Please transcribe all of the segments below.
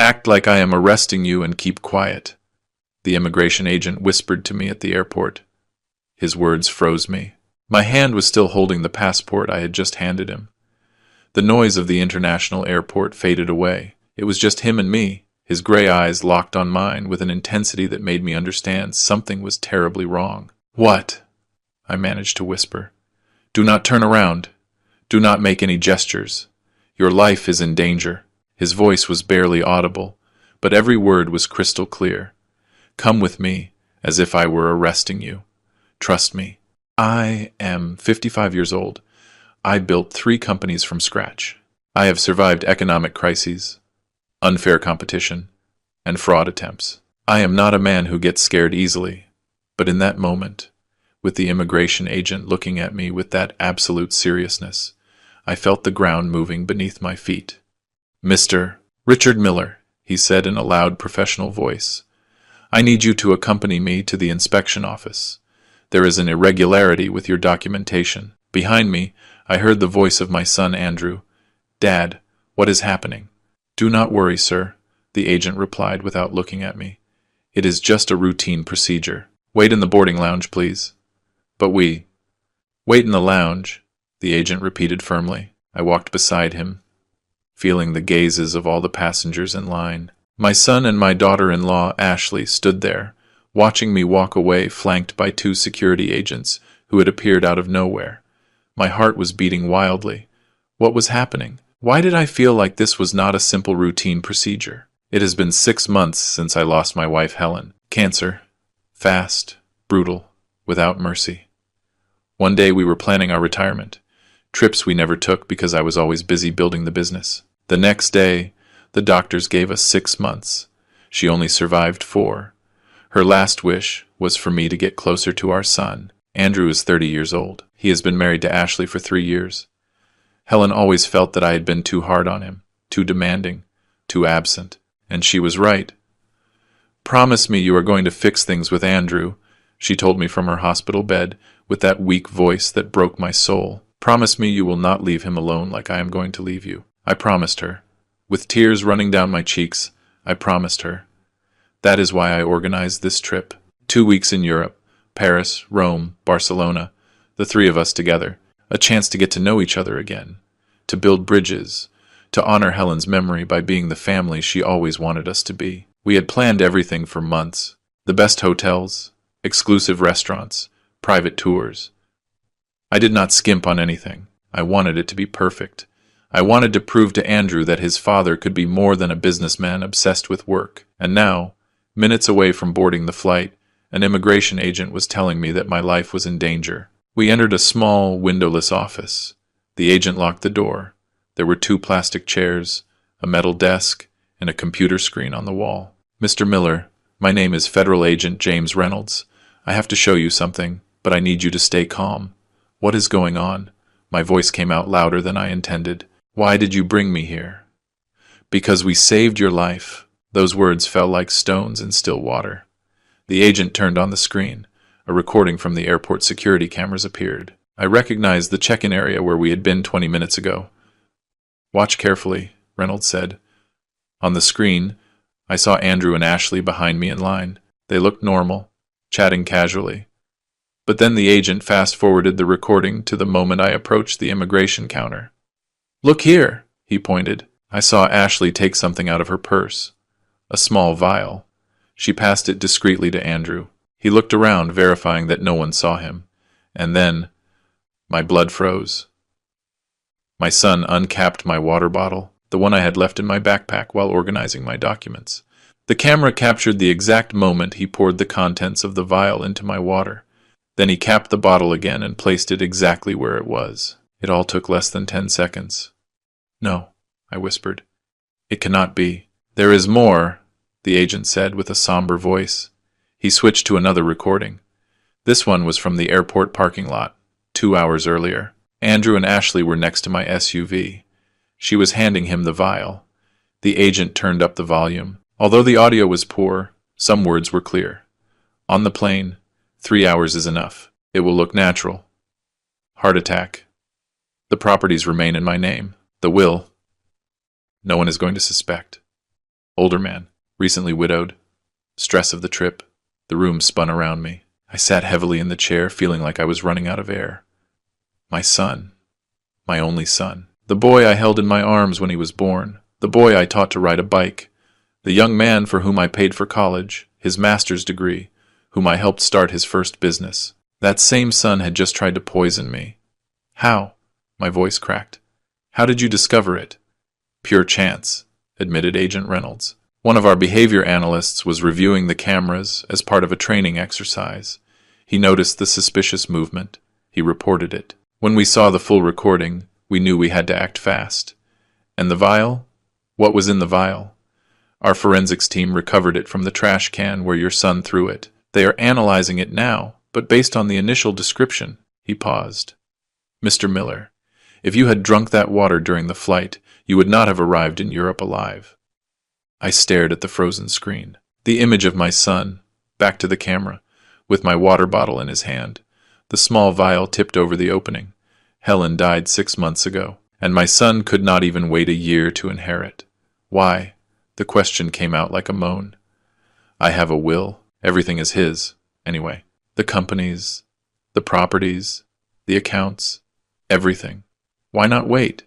Act like I am arresting you and keep quiet, the immigration agent whispered to me at the airport. His words froze me. My hand was still holding the passport I had just handed him. The noise of the international airport faded away. It was just him and me, his gray eyes locked on mine with an intensity that made me understand something was terribly wrong. "What?" I managed to whisper. "Do not turn around. Do not make any gestures. Your life is in danger." His voice was barely audible, but every word was crystal clear. "Come with me, as if I were arresting you. Trust me. I am 55 years old. I built 3 companies from scratch. I have survived economic crises, unfair competition, and fraud attempts. I am not a man who gets scared easily." But in that moment, with the immigration agent looking at me with that absolute seriousness, I felt the ground moving beneath my feet. "Mr. Richard Miller," he said in a loud professional voice, "I need you to accompany me to the inspection office. There is an irregularity with your documentation." Behind me, I heard the voice of my son Andrew. "Dad, what is happening?" "Do not worry, sir," the agent replied without looking at me. "It is just a routine procedure. Wait in the boarding lounge, please." "But we—" "Wait in the lounge," the agent repeated firmly. I walked beside him, feeling the gazes of all the passengers in line. My son and my daughter-in-law, Ashley, stood there, watching me walk away, flanked by 2 security agents who had appeared out of nowhere. My heart was beating wildly. What was happening? Why did I feel like this was not a simple routine procedure? It has been 6 months since I lost my wife Helen. Cancer. Fast, brutal, without mercy. One day we were planning our retirement. Trips we never took because I was always busy building the business. The next day, the doctors gave us 6 months. She only survived 4. Her last wish was for me to get closer to our son. Andrew is 30 years old. He has been married to Ashley for 3 years. Helen always felt that I had been too hard on him, too demanding, too absent, and she was right. "Promise me you are going to fix things with Andrew," she told me from her hospital bed with that weak voice that broke my soul. "Promise me you will not leave him alone like I am going to leave you." I promised her. With tears running down my cheeks, I promised her. That is why I organized this trip. 2 weeks in Europe, Paris, Rome, Barcelona, the 3 of us together. A chance to get to know each other again, to build bridges, to honor Helen's memory by being the family she always wanted us to be. We had planned everything for months. The best hotels, exclusive restaurants, private tours. I did not skimp on anything. I wanted it to be perfect. I wanted to prove to Andrew that his father could be more than a businessman obsessed with work. And now, minutes away from boarding the flight, an immigration agent was telling me that my life was in danger. We entered a small, windowless office. The agent locked the door. There were 2 plastic chairs, a metal desk, and a computer screen on the wall. "Mr. Miller, my name is Federal Agent James Reynolds. I have to show you something, but I need you to stay calm." "What is going on?" My voice came out louder than I intended. "Why did you bring me here?" "Because we saved your life." Those words fell like stones in still water. The agent turned on the screen. A recording from the airport security cameras appeared. I recognized the check-in area where we had been 20 minutes ago. "Watch carefully," Reynolds said. On the screen, I saw Andrew and Ashley behind me in line. They looked normal, chatting casually. But then the agent fast-forwarded the recording to the moment I approached the immigration counter. "Look here," he pointed. I saw Ashley take something out of her purse. A small vial. She passed it discreetly to Andrew. He looked around, verifying that no one saw him. And then, my blood froze. My son uncapped my water bottle, the one I had left in my backpack while organizing my documents. The camera captured the exact moment he poured the contents of the vial into my water. Then he capped the bottle again and placed it exactly where it was. It all took less than 10 seconds. "No," I whispered. "It cannot be." "There is more," the agent said with a somber voice. He switched to another recording. This one was from the airport parking lot, 2 hours earlier. Andrew and Ashley were next to my SUV. She was handing him the vial. The agent turned up the volume. Although the audio was poor, some words were clear. "On the plane, 3 hours is enough. It will look natural. Heart attack. The properties remain in my name. The will. No one is going to suspect." Older man, recently widowed. Stress of the trip. The room spun around me. I sat heavily in the chair, feeling like I was running out of air. My son. My only son. The boy I held in my arms when he was born. The boy I taught to ride a bike. The young man for whom I paid for college, his master's degree, whom I helped start his first business. That same son had just tried to poison me. How? My voice cracked. How did you discover it? Pure chance, admitted Agent Reynolds. One of our behavior analysts was reviewing the cameras as part of a training exercise. He noticed the suspicious movement. He reported it. When we saw the full recording, we knew we had to act fast. And the vial? What was in the vial? Our forensics team recovered it from the trash can where your son threw it. They are analyzing it now, but based on the initial description, he paused. Mr. Miller, if you had drunk that water during the flight, you would not have arrived in Europe alive. I stared at the frozen screen. The image of my son, back to the camera, with my water bottle in his hand. The small vial tipped over the opening. Helen died 6 months ago, and my son could not even wait a year to inherit. Why? The question came out like a moan. I have a will. Everything is his, anyway. The companies, the properties, the accounts, everything. Why not wait?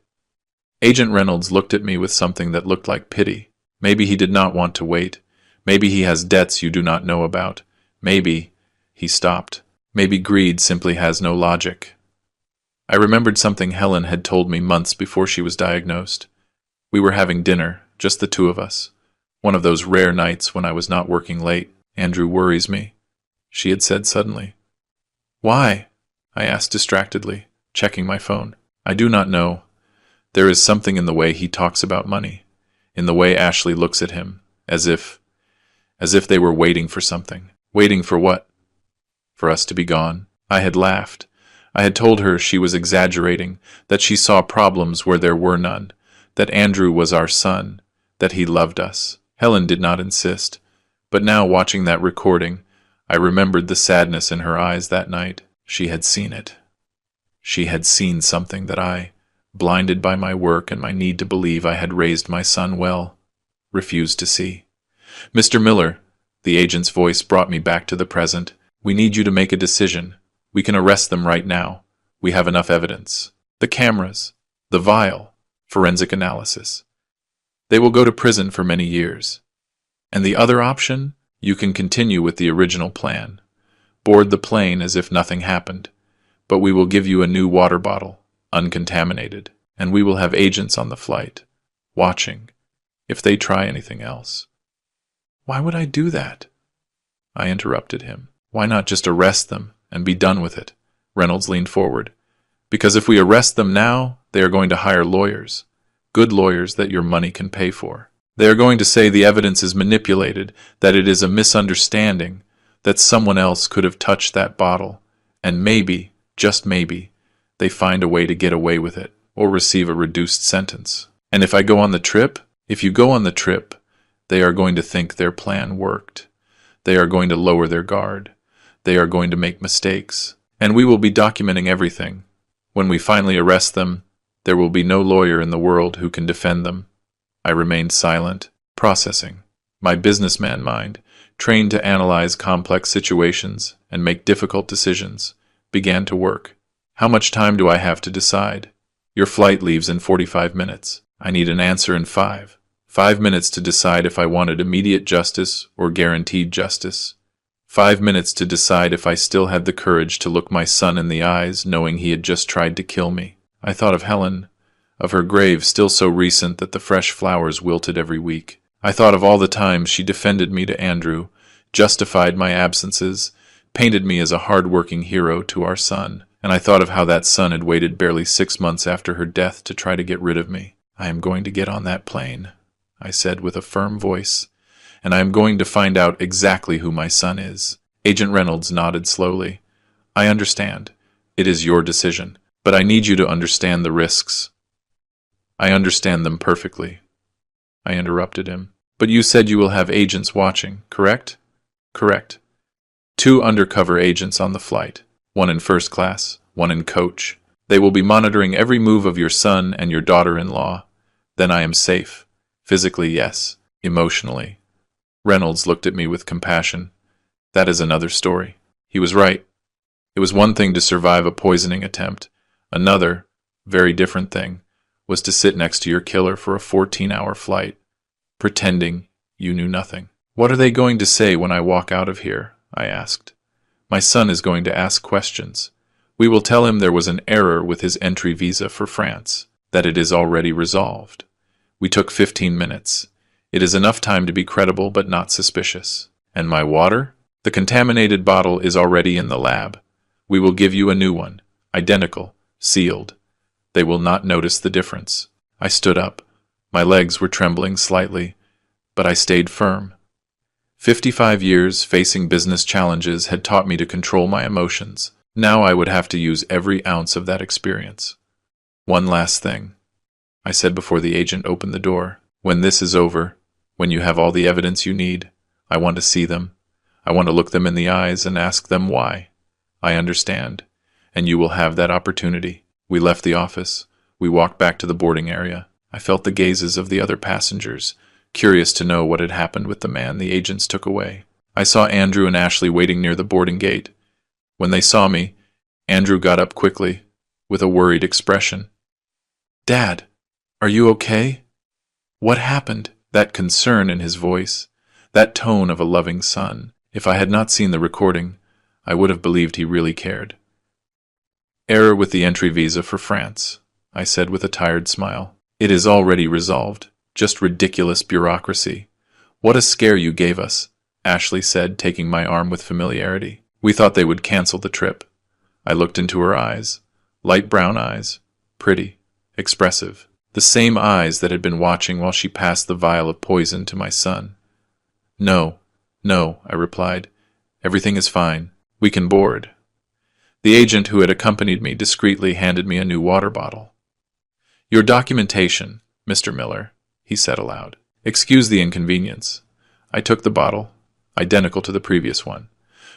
Agent Reynolds looked at me with something that looked like pity. Maybe he did not want to wait. Maybe he has debts you do not know about. Maybe, he stopped. Maybe greed simply has no logic. I remembered something Helen had told me months before she was diagnosed. We were having dinner, just the two of us. One of those rare nights when I was not working late. Andrew worries me, she had said suddenly. Why? I asked distractedly, checking my phone. I do not know. There is something in the way he talks about money, in the way Ashley looks at him, as if they were waiting for something. Waiting for what? For us to be gone. I had laughed. I had told her she was exaggerating, that she saw problems where there were none, that Andrew was our son, that he loved us. Helen did not insist, but now watching that recording, I remembered the sadness in her eyes that night. She had seen it. She had seen something that I, blinded by my work and my need to believe I had raised my son well, refused to see. Mr. Miller, the agent's voice brought me back to the present. We need you to make a decision. We can arrest them right now. We have enough evidence. The cameras, the vial, forensic analysis. They will go to prison for many years. And the other option? You can continue with the original plan. Board the plane as if nothing happened. But we will give you a new water bottle, uncontaminated, and we will have agents on the flight, watching, if they try anything else. Why would I do that? I interrupted him. Why not just arrest them and be done with it? Reynolds leaned forward. Because if we arrest them now, they are going to hire lawyers. Good lawyers that your money can pay for. They are going to say the evidence is manipulated, that it is a misunderstanding, that someone else could have touched that bottle, and maybe, just maybe, they find a way to get away with it, or receive a reduced sentence. And if I go on the trip, if you go on the trip, they are going to think their plan worked. They are going to lower their guard. They are going to make mistakes. And we will be documenting everything. When we finally arrest them, there will be no lawyer in the world who can defend them. I remained silent, processing. My businessman mind, trained to analyze complex situations and make difficult decisions, began to work. How much time do I have to decide? Your flight leaves in 45 minutes. I need an answer in 5. 5 minutes to decide if I wanted immediate justice or guaranteed justice. 5 minutes to decide if I still had the courage to look my son in the eyes, knowing he had just tried to kill me. I thought of Helen, of her grave still so recent that the fresh flowers wilted every week. I thought of all the times she defended me to Andrew, justified my absences, painted me as a hard-working hero to our son, and I thought of how that son had waited barely 6 months after her death to try to get rid of me. I am going to get on that plane, I said with a firm voice, and I am going to find out exactly who my son is. Agent Reynolds nodded slowly. I understand. It is your decision, but I need you to understand the risks. I understand them perfectly. I interrupted him. But you said you will have agents watching, correct? Correct. 2 undercover agents on the flight, 1 in first class, 1 in coach. They will be monitoring every move of your son and your daughter-in-law. Then I am safe. Physically, yes. emotionally. Reynolds looked at me with compassion. That is another story. He was right. It was one thing to survive a poisoning attempt. Another, very different thing, was to sit next to your killer for a 14-hour flight, pretending you knew nothing. What are they going to say when I walk out of here? I asked. My son is going to ask questions. We will tell him there was an error with his entry visa for France, that it is already resolved. We took 15 minutes. It is enough time to be credible but not suspicious. And my water? The contaminated bottle is already in the lab. We will give you a new one, identical, sealed. They will not notice the difference. I stood up. My legs were trembling slightly, but I stayed firm. 55 years facing business challenges had taught me to control my emotions. Now I would have to use every ounce of that experience. One last thing, I said before the agent opened the door. When this is over, when you have all the evidence you need, I want to see them. I want to look them in the eyes and ask them why. I understand, and you will have that opportunity. We left the office. We walked back to the boarding area. I felt the gazes of the other passengers, curious to know what had happened with the man the agents took away. I saw Andrew and Ashley waiting near the boarding gate. When they saw me, Andrew got up quickly, with a worried expression. "Dad, are you okay?" What happened? That concern in his voice, that tone of a loving son. If I had not seen the recording, I would have believed he really cared. "Error with the entry visa for France," I said with a tired smile. "It is already resolved. Just ridiculous bureaucracy." "What a scare you gave us," Ashley said, taking my arm with familiarity. "We thought they would cancel the trip." I looked into her eyes. Light brown eyes. Pretty. Expressive. The same eyes that had been watching while she passed the vial of poison to my son. No, I replied. "Everything is fine. We can board." The agent who had accompanied me discreetly handed me a new water bottle. "Your documentation, Mr. Miller," he said aloud. "Excuse the inconvenience." I took the bottle, identical to the previous one.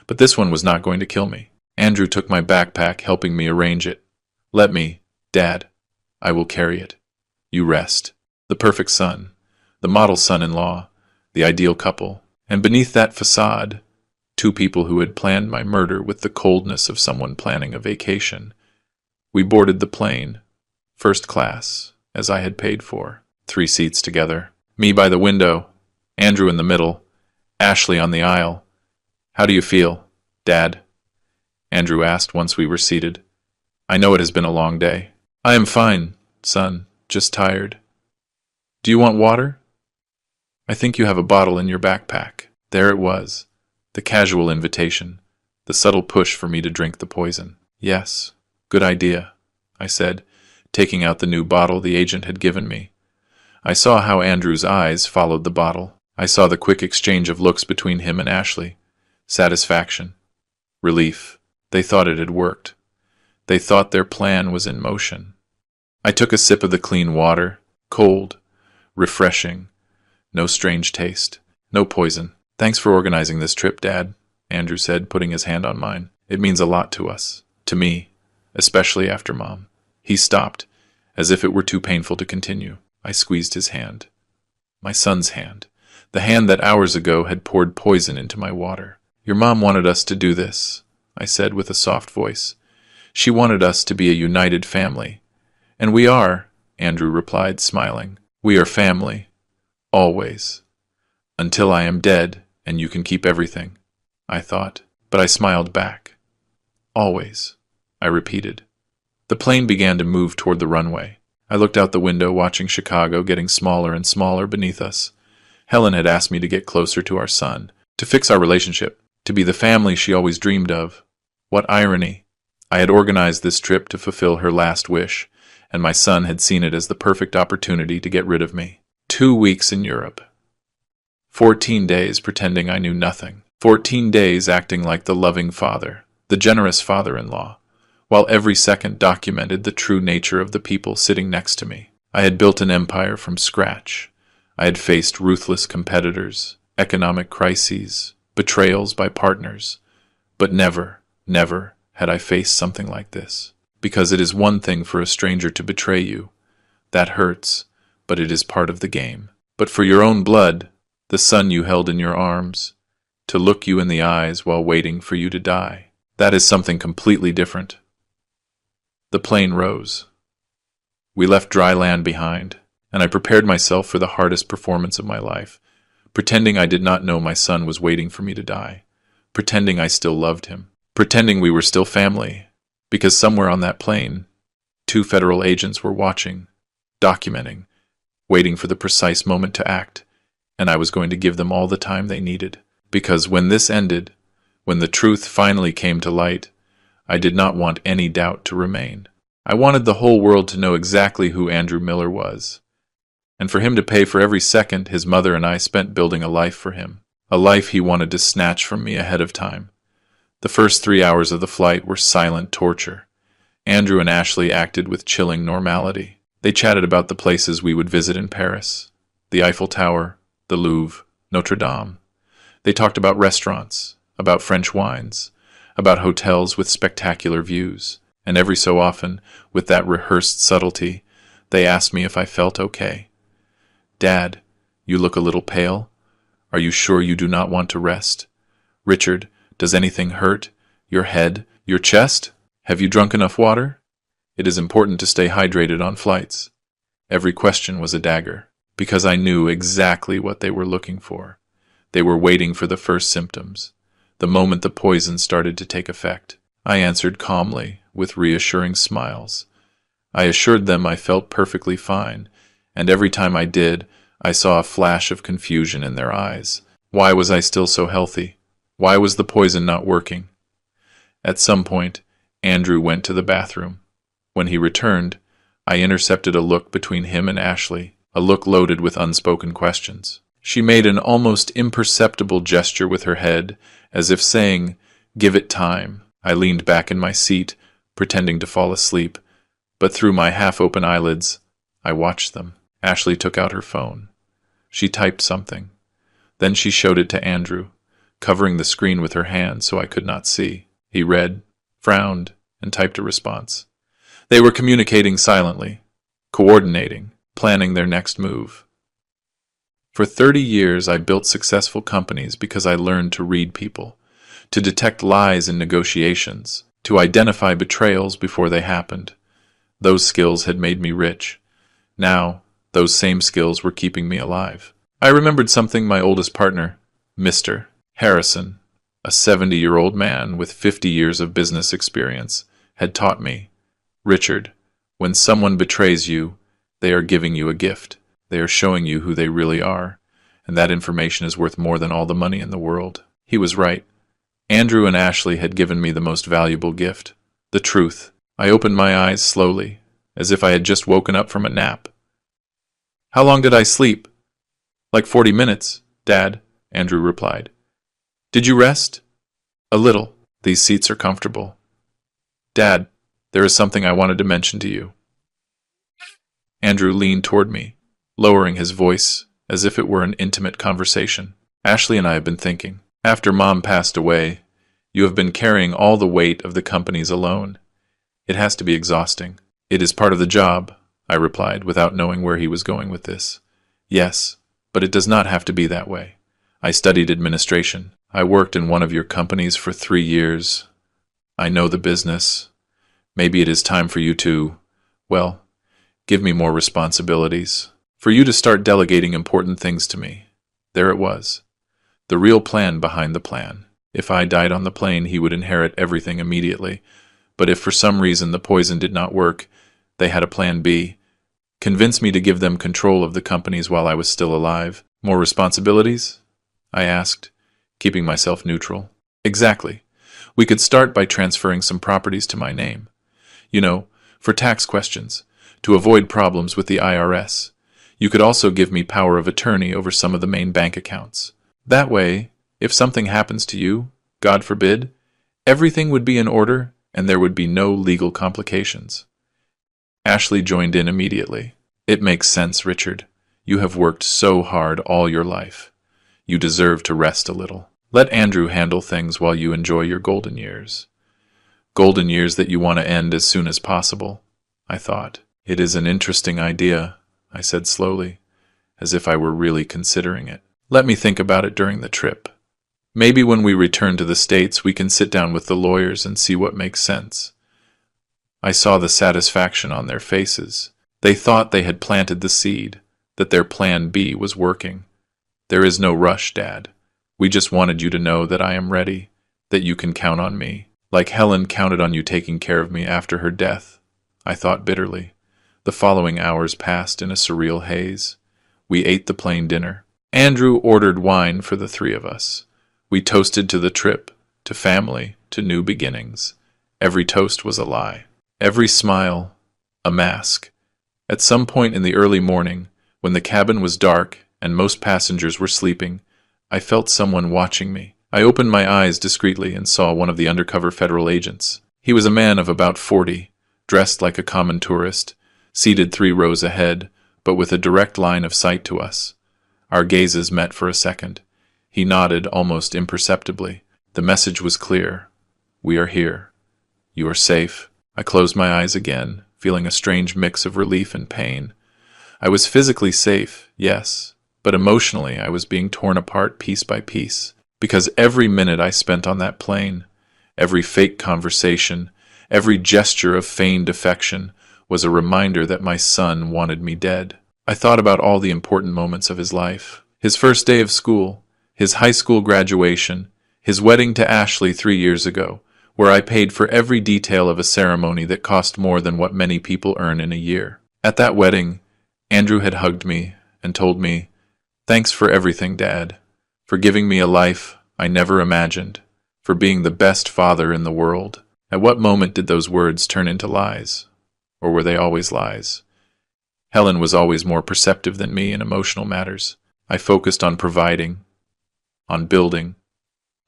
But this one was not going to kill me. Andrew took my backpack, helping me arrange it. "Let me, Dad. I will carry it. You rest." The perfect son, the model son-in-law, the ideal couple, and beneath that facade, two people who had planned my murder with the coldness of someone planning a vacation. We boarded the plane, first class, as I had paid for. 3 seats together. Me by the window, Andrew in the middle, Ashley on the aisle. "How do you feel, Dad?" Andrew asked once we were seated. "I know it has been a long day." "I am fine, son, just tired." "Do you want water?" "I think you have a bottle in your backpack." There it was, the casual invitation, the subtle push for me to drink the poison. "Yes, good idea," I said, taking out the new bottle the agent had given me. I saw how Andrew's eyes followed the bottle. I saw the quick exchange of looks between him and Ashley. Satisfaction. Relief. They thought it had worked. They thought their plan was in motion. I took a sip of the clean water, cold, refreshing, no strange taste, no poison. "Thanks for organizing this trip, Dad," Andrew said, putting his hand on mine. "It means a lot to us, to me, especially after Mom." He stopped, as if it were too painful to continue. I squeezed his hand. My son's hand, the hand that hours ago had poured poison into my water. "Your mom wanted us to do this," I said with a soft voice. "She wanted us to be a united family. And we are," Andrew replied, smiling. "We are family. Always. Until I am dead and you can keep everything," I thought. But I smiled back. "Always," I repeated. The plane began to move toward the runway. I looked out the window, watching Chicago getting smaller and smaller beneath us. Helen had asked me to get closer to our son, to fix our relationship, to be the family she always dreamed of. What irony! I had organized this trip to fulfill her last wish, and my son had seen it as the perfect opportunity to get rid of me. 2 weeks in Europe. 14 days pretending I knew nothing. 14 days acting like the loving father, the generous father-in-law, while every second documented the true nature of the people sitting next to me. I had built an empire from scratch. I had faced ruthless competitors, economic crises, betrayals by partners, but never had I faced something like this. Because it is one thing for a stranger to betray you. That hurts, but it is part of the game. But for your own blood, the son you held in your arms, to look you in the eyes while waiting for you to die. That is something completely different. The plane rose. We left dry land behind, and I prepared myself for the hardest performance of my life, pretending I did not know my son was waiting for me to die, pretending I still loved him, pretending we were still family, because somewhere on that plane, 2 federal agents were watching, documenting, waiting for the precise moment to act, and I was going to give them all the time they needed. Because when this ended, when the truth finally came to light, I did not want any doubt to remain. I wanted the whole world to know exactly who Andrew Miller was, and for him to pay for every second his mother and I spent building a life for him, a life he wanted to snatch from me ahead of time. The first 3 hours of the flight were silent torture. Andrew and Ashley acted with chilling normality. They chatted about the places we would visit in Paris, the Eiffel Tower, the Louvre, Notre Dame. They talked about restaurants, about French wines, about hotels with spectacular views, and every so often, with that rehearsed subtlety, they asked me if I felt okay. "Dad, you look a little pale. Are you sure you do not want to rest? Richard, does anything hurt? Your head? Your chest? Have you drunk enough water? It is important to stay hydrated on flights." Every question was a dagger, because I knew exactly what they were looking for. They were waiting for the first symptoms, the moment the poison started to take effect. I answered calmly, with reassuring smiles. I assured them I felt perfectly fine, and every time I did, I saw a flash of confusion in their eyes. Why was I still so healthy? Why was the poison not working? At some point, Andrew went to the bathroom. When he returned, I intercepted a look between him and Ashley, a look loaded with unspoken questions. She made an almost imperceptible gesture with her head, as if saying, "Give it time." I leaned back in my seat, pretending to fall asleep, but through my half-open eyelids, I watched them. Ashley took out her phone. She typed something. Then she showed it to Andrew, covering the screen with her hand so I could not see. He read, frowned, and typed a response. They were communicating silently, coordinating, planning their next move. For 30 years, I built successful companies because I learned to read people, to detect lies in negotiations, to identify betrayals before they happened. Those skills had made me rich. Now, those same skills were keeping me alive. I remembered something my oldest partner, Mr. Harrison, a 70-year-old man with 50 years of business experience, had taught me. Richard, when someone betrays you, they are giving you a gift. They are showing you who they really are, and that information is worth more than all the money in the world. He was right. Andrew and Ashley had given me the most valuable gift, the truth. I opened my eyes slowly, as if I had just woken up from a nap. "How long did I sleep?" "Like 40 minutes, Dad," Andrew replied. "Did you rest?" "A little. These seats are comfortable." "Dad, there is something I wanted to mention to you." Andrew leaned toward me, lowering his voice as if it were an intimate conversation. "Ashley and I have been thinking. After Mom passed away, you have been carrying all the weight of the companies alone. It has to be exhausting." "It is part of the job," I replied, without knowing where he was going with this. "Yes, but it does not have to be that way. I studied administration. I worked in one of your companies for 3 years. I know the business. Maybe it is time for you to, well, give me more responsibilities. For you to start delegating important things to me." There it was. The real plan behind the plan. If I died on the plane, he would inherit everything immediately. But if for some reason the poison did not work, they had a plan B. Convince me to give them control of the companies while I was still alive. "More responsibilities?" I asked, keeping myself neutral. "Exactly. We could start by transferring some properties to my name. You know, for tax questions, to avoid problems with the IRS. You could also give me power of attorney over some of the main bank accounts. That way, if something happens to you, God forbid, everything would be in order and there would be no legal complications." Ashley joined in immediately. "It makes sense, Richard. You have worked so hard all your life. You deserve to rest a little. Let Andrew handle things while you enjoy your golden years. Golden years that you want to end as soon as possible," I thought. "It is an interesting idea," I said slowly, as if I were really considering it. Let me think about it during the trip. Maybe when we return to the States, we can sit down with the lawyers and see what makes sense. I saw the satisfaction on their faces. They thought they had planted the seed, that their plan B was working. There is no rush, Dad. We just wanted you to know that I am ready, that you can count on me, like Helen counted on you taking care of me after her death. I thought bitterly. The following hours passed in a surreal haze. We ate the plain dinner. Andrew ordered wine for the three of us. We toasted to the trip, to family, to new beginnings. Every toast was a lie. Every smile, a mask. At some point in the early morning, when the cabin was dark and most passengers were sleeping, I felt someone watching me. I opened my eyes discreetly and saw one of the undercover federal agents. He was a man of about 40, dressed like a common tourist, seated 3 rows ahead, but with a direct line of sight to us. Our gazes met for a second. He nodded almost imperceptibly. The message was clear. We are here. You are safe. I closed my eyes again, feeling a strange mix of relief and pain. I was physically safe, yes, but emotionally I was being torn apart piece by piece, because every minute I spent on that plane, every fake conversation, every gesture of feigned affection, was a reminder that my son wanted me dead. I thought about all the important moments of his life. His first day of school, his high school graduation, his wedding to Ashley 3 years ago, where I paid for every detail of a ceremony that cost more than what many people earn in a year. At that wedding, Andrew had hugged me and told me, "Thanks for everything, Dad, for giving me a life I never imagined, for being the best father in the world." At what moment did those words turn into lies? Or were they always lies? Helen was always more perceptive than me in emotional matters. I focused on providing, on building,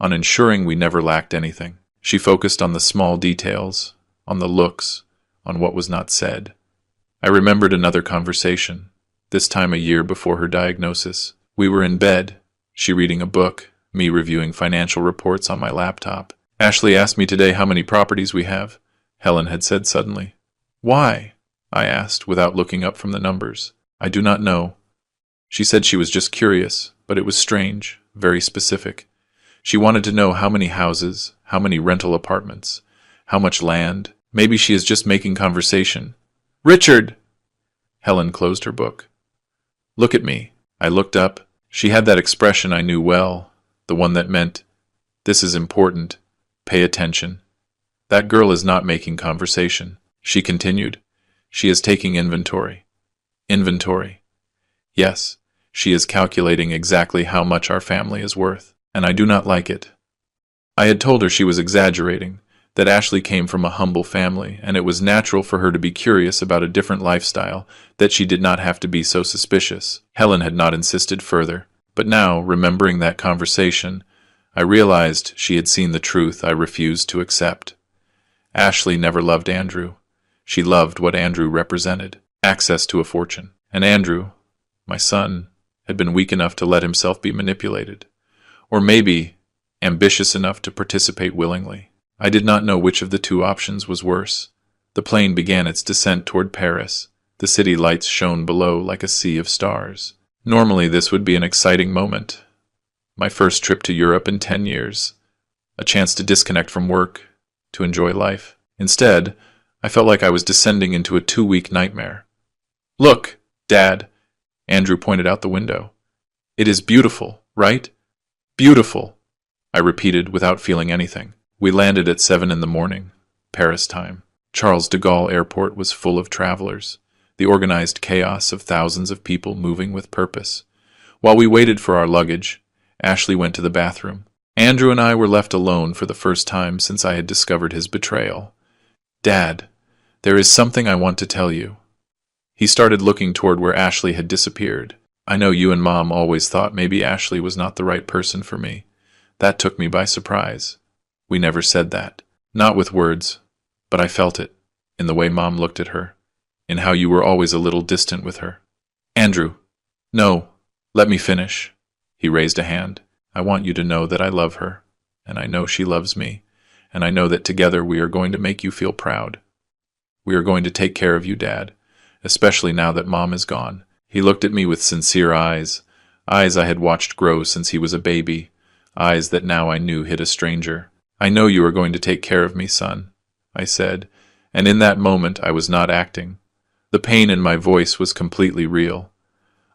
on ensuring we never lacked anything. She focused on the small details, on the looks, on what was not said. I remembered another conversation, this time a year before her diagnosis. We were in bed, she reading a book, me reviewing financial reports on my laptop. "Ashley asked me today how many properties we have," Helen had said suddenly. "Why?" I asked, without looking up from the numbers. "I do not know." She said she was just curious, but it was strange, very specific. She wanted to know how many houses, how many rental apartments, how much land. Maybe she is just making conversation. "Richard!" Helen closed her book. "Look at me." I looked up. She had that expression I knew well, the one that meant, "This is important. Pay attention." "That girl is not making conversation," she continued. "She is taking inventory." Inventory. Yes, she is calculating exactly how much our family is worth, and I do not like it. I had told her she was exaggerating, that Ashley came from a humble family, and it was natural for her to be curious about a different lifestyle, that she did not have to be so suspicious. Helen had not insisted further, but now, remembering that conversation, I realized she had seen the truth I refused to accept. Ashley never loved Andrew. She loved what Andrew represented, access to a fortune. And Andrew, my son, had been weak enough to let himself be manipulated. Or maybe ambitious enough to participate willingly. I did not know which of the two options was worse. The plane began its descent toward Paris. The city lights shone below like a sea of stars. Normally this would be an exciting moment. My first trip to Europe in 10 years. A chance to disconnect from work, to enjoy life. Instead, I felt like I was descending into a 2-week nightmare. "Look, Dad," Andrew pointed out the window. "It is beautiful, right? Beautiful," I repeated without feeling anything. We landed at 7 in the morning, Paris time. Charles de Gaulle Airport was full of travelers, the organized chaos of thousands of people moving with purpose. While we waited for our luggage, Ashley went to the bathroom. Andrew and I were left alone for the first time since I had discovered his betrayal. "Dad, there is something I want to tell you." He started looking toward where Ashley had disappeared. "I know you and Mom always thought maybe Ashley was not the right person for me. That took me by surprise. We never said that. Not with words, but I felt it, in the way Mom looked at her, in how you were always a little distant with her." "Andrew, no, let me finish." He raised a hand. "I want you to know that I love her, and I know she loves me, and I know that together we are going to make you feel proud. We are going to take care of you, Dad, especially now that Mom is gone." He looked at me with sincere eyes eyes I had watched grow since he was a baby, eyes that now I knew hid a stranger. "I know you are going to take care of me, son," I said, and in that moment I was not acting. The pain in my voice was completely real.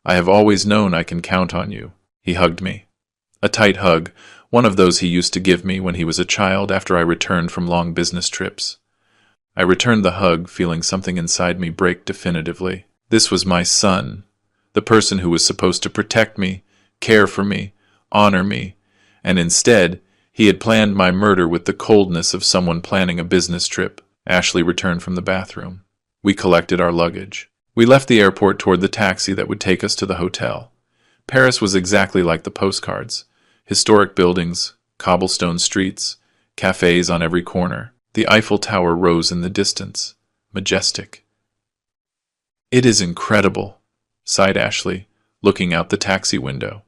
"I have always known I can count on you." He hugged me. A tight hug, one of those he used to give me when he was a child after I returned from long business trips. I returned the hug, feeling something inside me break definitively. This was my son, the person who was supposed to protect me, care for me, honor me, and instead, he had planned my murder with the coldness of someone planning a business trip. Ashley returned from the bathroom. We collected our luggage. We left the airport toward the taxi that would take us to the hotel. Paris was exactly like the postcards. Historic buildings, cobblestone streets, cafes on every corner. The Eiffel Tower rose in the distance, majestic. "It is incredible," sighed Ashley, looking out the taxi window.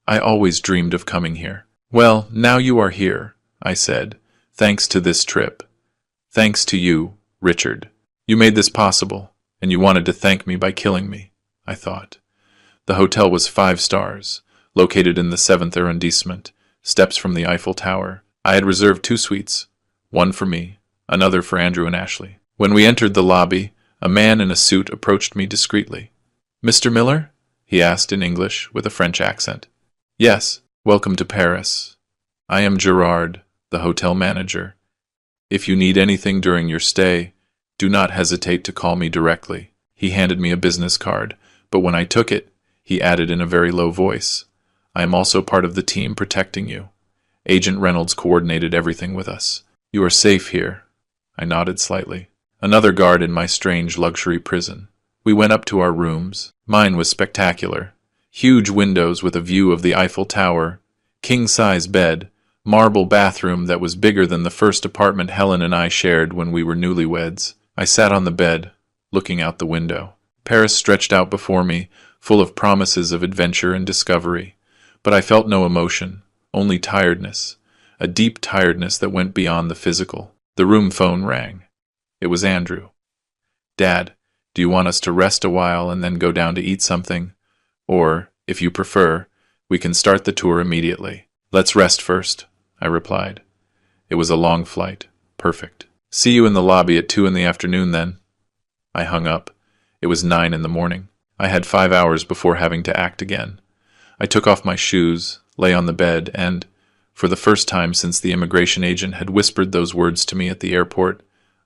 "I always dreamed of coming here." "Well, now you are here," I said, "thanks to this trip. Thanks to you, Richard. You made this possible, and you wanted to thank me by killing me," I thought. The hotel was 5 stars, located in the 7th arrondissement, steps from the Eiffel Tower. I had reserved 2 suites, one for me, another for Andrew and Ashley. When we entered the lobby, a man in a suit approached me discreetly. "Mr. Miller?" he asked in English with a French accent. "Yes, welcome to Paris. I am Gerard, the hotel manager. If you need anything during your stay, do not hesitate to call me directly." He handed me a business card, but when I took it, he added in a very low voice, "I am also part of the team protecting you. Agent Reynolds coordinated everything with us. You are safe here." I nodded slightly. Another guard in my strange luxury prison. We went up to our rooms. Mine was spectacular. Huge windows with a view of the Eiffel Tower, king-size bed, marble bathroom that was bigger than the first apartment Helen and I shared when we were newlyweds. I sat on the bed, looking out the window. Paris stretched out before me, full of promises of adventure and discovery. But I felt no emotion, only tiredness, a deep tiredness that went beyond the physical. The room phone rang. It was Andrew. "Dad, do you want us to rest a while and then go down to eat something? Or, if you prefer, we can start the tour immediately." "Let's rest first," I replied. It was a long flight. Perfect. "See you in the lobby at 2 in the afternoon then." I hung up. It was 9 in the morning. I had 5 hours before having to act again. I took off my shoes, lay on the bed, and, for the first time since the immigration agent had whispered those words to me at the airport,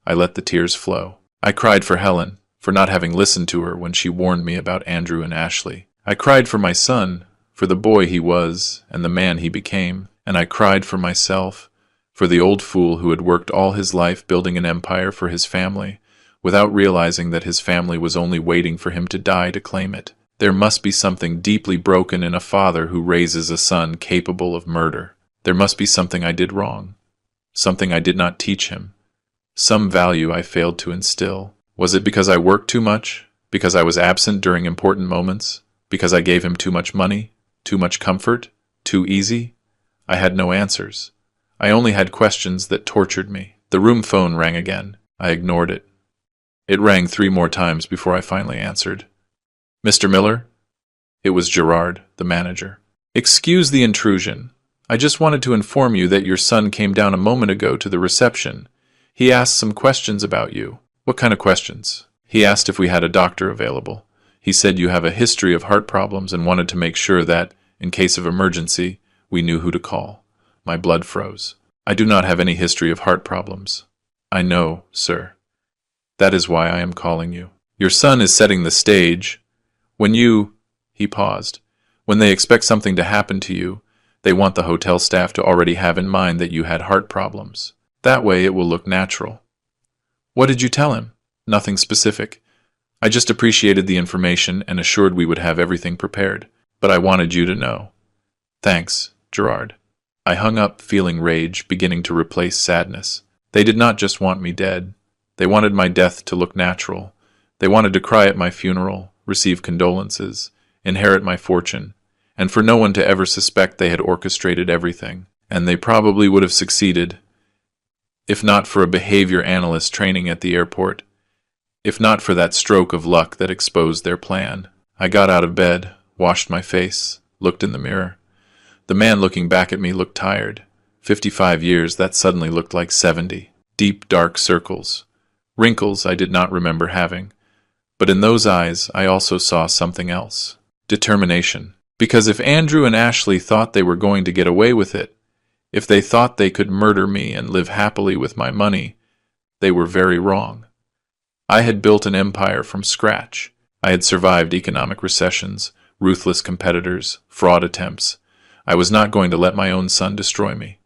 I let the tears flow. I cried for Helen, for not having listened to her when she warned me about Andrew and Ashley. I cried for my son, for the boy he was and the man he became, and I cried for myself, for the old fool who had worked all his life building an empire for his family, without realizing that his family was only waiting for him to die to claim it. There must be something deeply broken in a father who raises a son capable of murder. There must be something I did wrong, something I did not teach him, some value I failed to instill. Was it because I worked too much? Because I was absent during important moments? Because I gave him too much money? Too much comfort? Too easy? I had no answers. I only had questions that tortured me. The room phone rang again. I ignored it. It rang 3 more times before I finally answered. "Mr. Miller?" It was Gerard, the manager. "Excuse the intrusion. I just wanted to inform you that your son came down a moment ago to the reception. He asked some questions about you." "What kind of questions?" "He asked if we had a doctor available. He said you have a history of heart problems and wanted to make sure that, in case of emergency, we knew who to call." My blood froze. "I do not have any history of heart problems." "I know, sir. That is why I am calling you. Your son is setting the stage. When you—" he paused. "When they expect something to happen to you, they want the hotel staff to already have in mind that you had heart problems. That way it will look natural." "What did you tell him?" "Nothing specific. I just appreciated the information and assured we would have everything prepared. But I wanted you to know." "Thanks, Gerard." I hung up, feeling rage beginning to replace sadness. They did not just want me dead. They wanted my death to look natural. They wanted to cry at my funeral, receive condolences, inherit my fortune, and for no one to ever suspect they had orchestrated everything. And they probably would have succeeded, if not for a behavior analyst training at the airport, if not for that stroke of luck that exposed their plan. I got out of bed, washed my face, looked in the mirror. The man looking back at me looked tired. 55 years, that suddenly looked like 70. Deep, dark circles. Wrinkles I did not remember having. But in those eyes, I also saw something else. Determination. Because if Andrew and Ashley thought they were going to get away with it, if they thought they could murder me and live happily with my money, they were very wrong. I had built an empire from scratch. I had survived economic recessions, ruthless competitors, fraud attempts. I was not going to let my own son destroy me.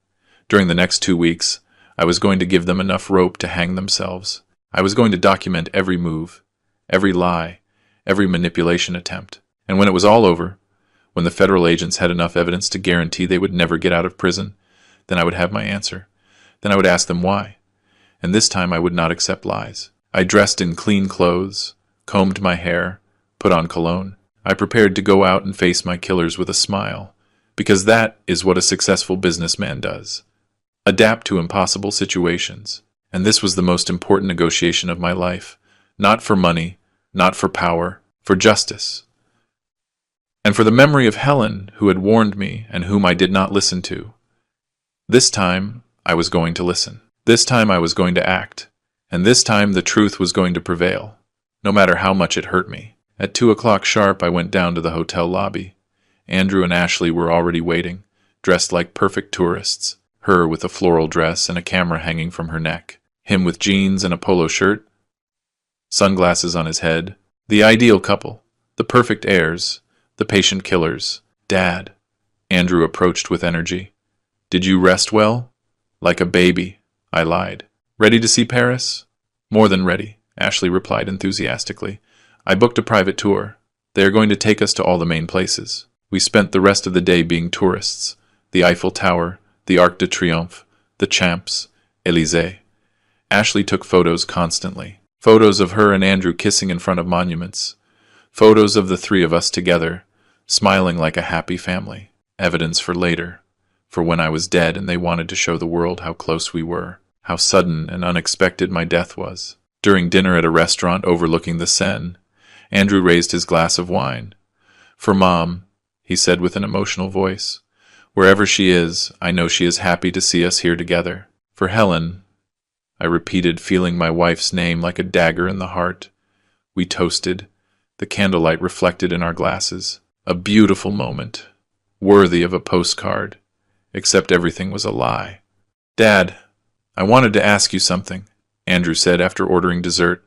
During the next 2 weeks, I was going to give them enough rope to hang themselves. I was going to document every move, every lie, every manipulation attempt. And when it was all over, when the federal agents had enough evidence to guarantee they would never get out of prison, then I would have my answer. Then I would ask them why. And this time I would not accept lies. I dressed in clean clothes, combed my hair, put on cologne. I prepared to go out and face my killers with a smile, because that is what a successful businessman does. Adapt to impossible situations. And this was the most important negotiation of my life. Not for money, not for power, for justice. And for the memory of Helen, who had warned me and whom I did not listen to. This time, I was going to listen. This time I was going to act. And this time the truth was going to prevail, no matter how much it hurt me. At 2 o'clock sharp, I went down to the hotel lobby. Andrew and Ashley were already waiting, dressed like perfect tourists. Her with a floral dress and a camera hanging from her neck. Him with jeans and a polo shirt. Sunglasses on his head. The ideal couple. The perfect heirs. The patient killers. Dad. Andrew approached with energy. Did you rest well? Like a baby, I lied. Ready to see Paris? More than ready, Ashley replied enthusiastically. I booked a private tour. They are going to take us to all the main places. We spent the rest of the day being tourists. The Eiffel Tower, the Arc de Triomphe, the Champs, Élysée. Ashley took photos constantly. Photos of her and Andrew kissing in front of monuments. Photos of the three of us together, smiling like a happy family. Evidence for later. For when I was dead and they wanted to show the world how close we were. How sudden and unexpected my death was. During dinner at a restaurant overlooking the Seine, Andrew raised his glass of wine. For Mom, he said with an emotional voice. Wherever she is, I know she is happy to see us here together. For Helen, I repeated, feeling my wife's name like a dagger in the heart. We toasted. The candlelight reflected in our glasses. A beautiful moment, worthy of a postcard, except everything was a lie. Dad, I wanted to ask you something, Andrew said after ordering dessert.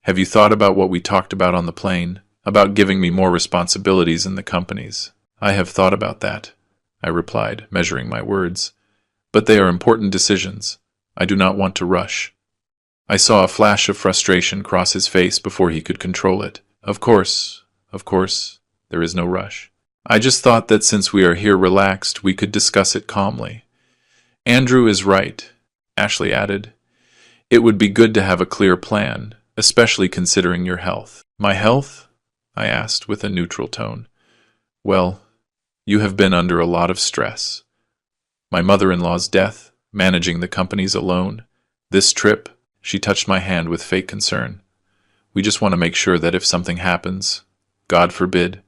Have you thought about what we talked about on the plane, about giving me more responsibilities in the companies? I have thought about that, I replied, measuring my words. But they are important decisions. I do not want to rush. I saw a flash of frustration cross his face before he could control it. Of course, there is no rush. I just thought that since we are here relaxed, we could discuss it calmly. Andrew is right, Ashley added. It would be good to have a clear plan, especially considering your health. My health? I asked with a neutral tone. Well, you have been under a lot of stress. My mother-in-law's death, managing the companies alone, this trip, she touched my hand with fake concern. We just want to make sure that if something happens, God forbid,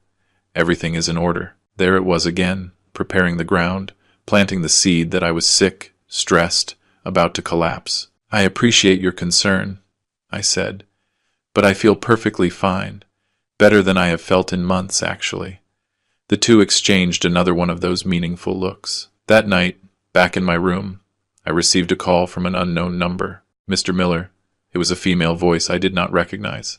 everything is in order. There it was again, preparing the ground, planting the seed that I was sick, stressed, about to collapse. I appreciate your concern, I said, but I feel perfectly fine, better than I have felt in months, actually. The two exchanged another one of those meaningful looks. That night, back in my room, I received a call from an unknown number. Mr. Miller. It was a female voice I did not recognize.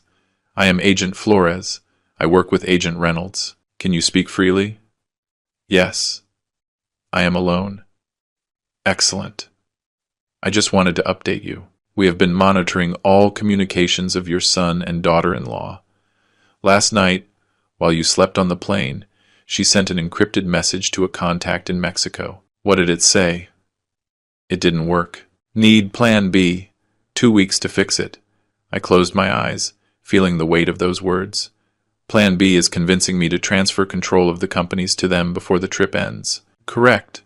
I am Agent Flores. I work with Agent Reynolds. Can you speak freely? Yes. I am alone. Excellent. I just wanted to update you. We have been monitoring all communications of your son and daughter-in-law. Last night, while you slept on the plane, she sent an encrypted message to a contact in Mexico. What did it say? It didn't work. Need Plan B. 2 weeks to fix it. I closed my eyes, feeling the weight of those words. Plan B is convincing me to transfer control of the companies to them before the trip ends. Correct.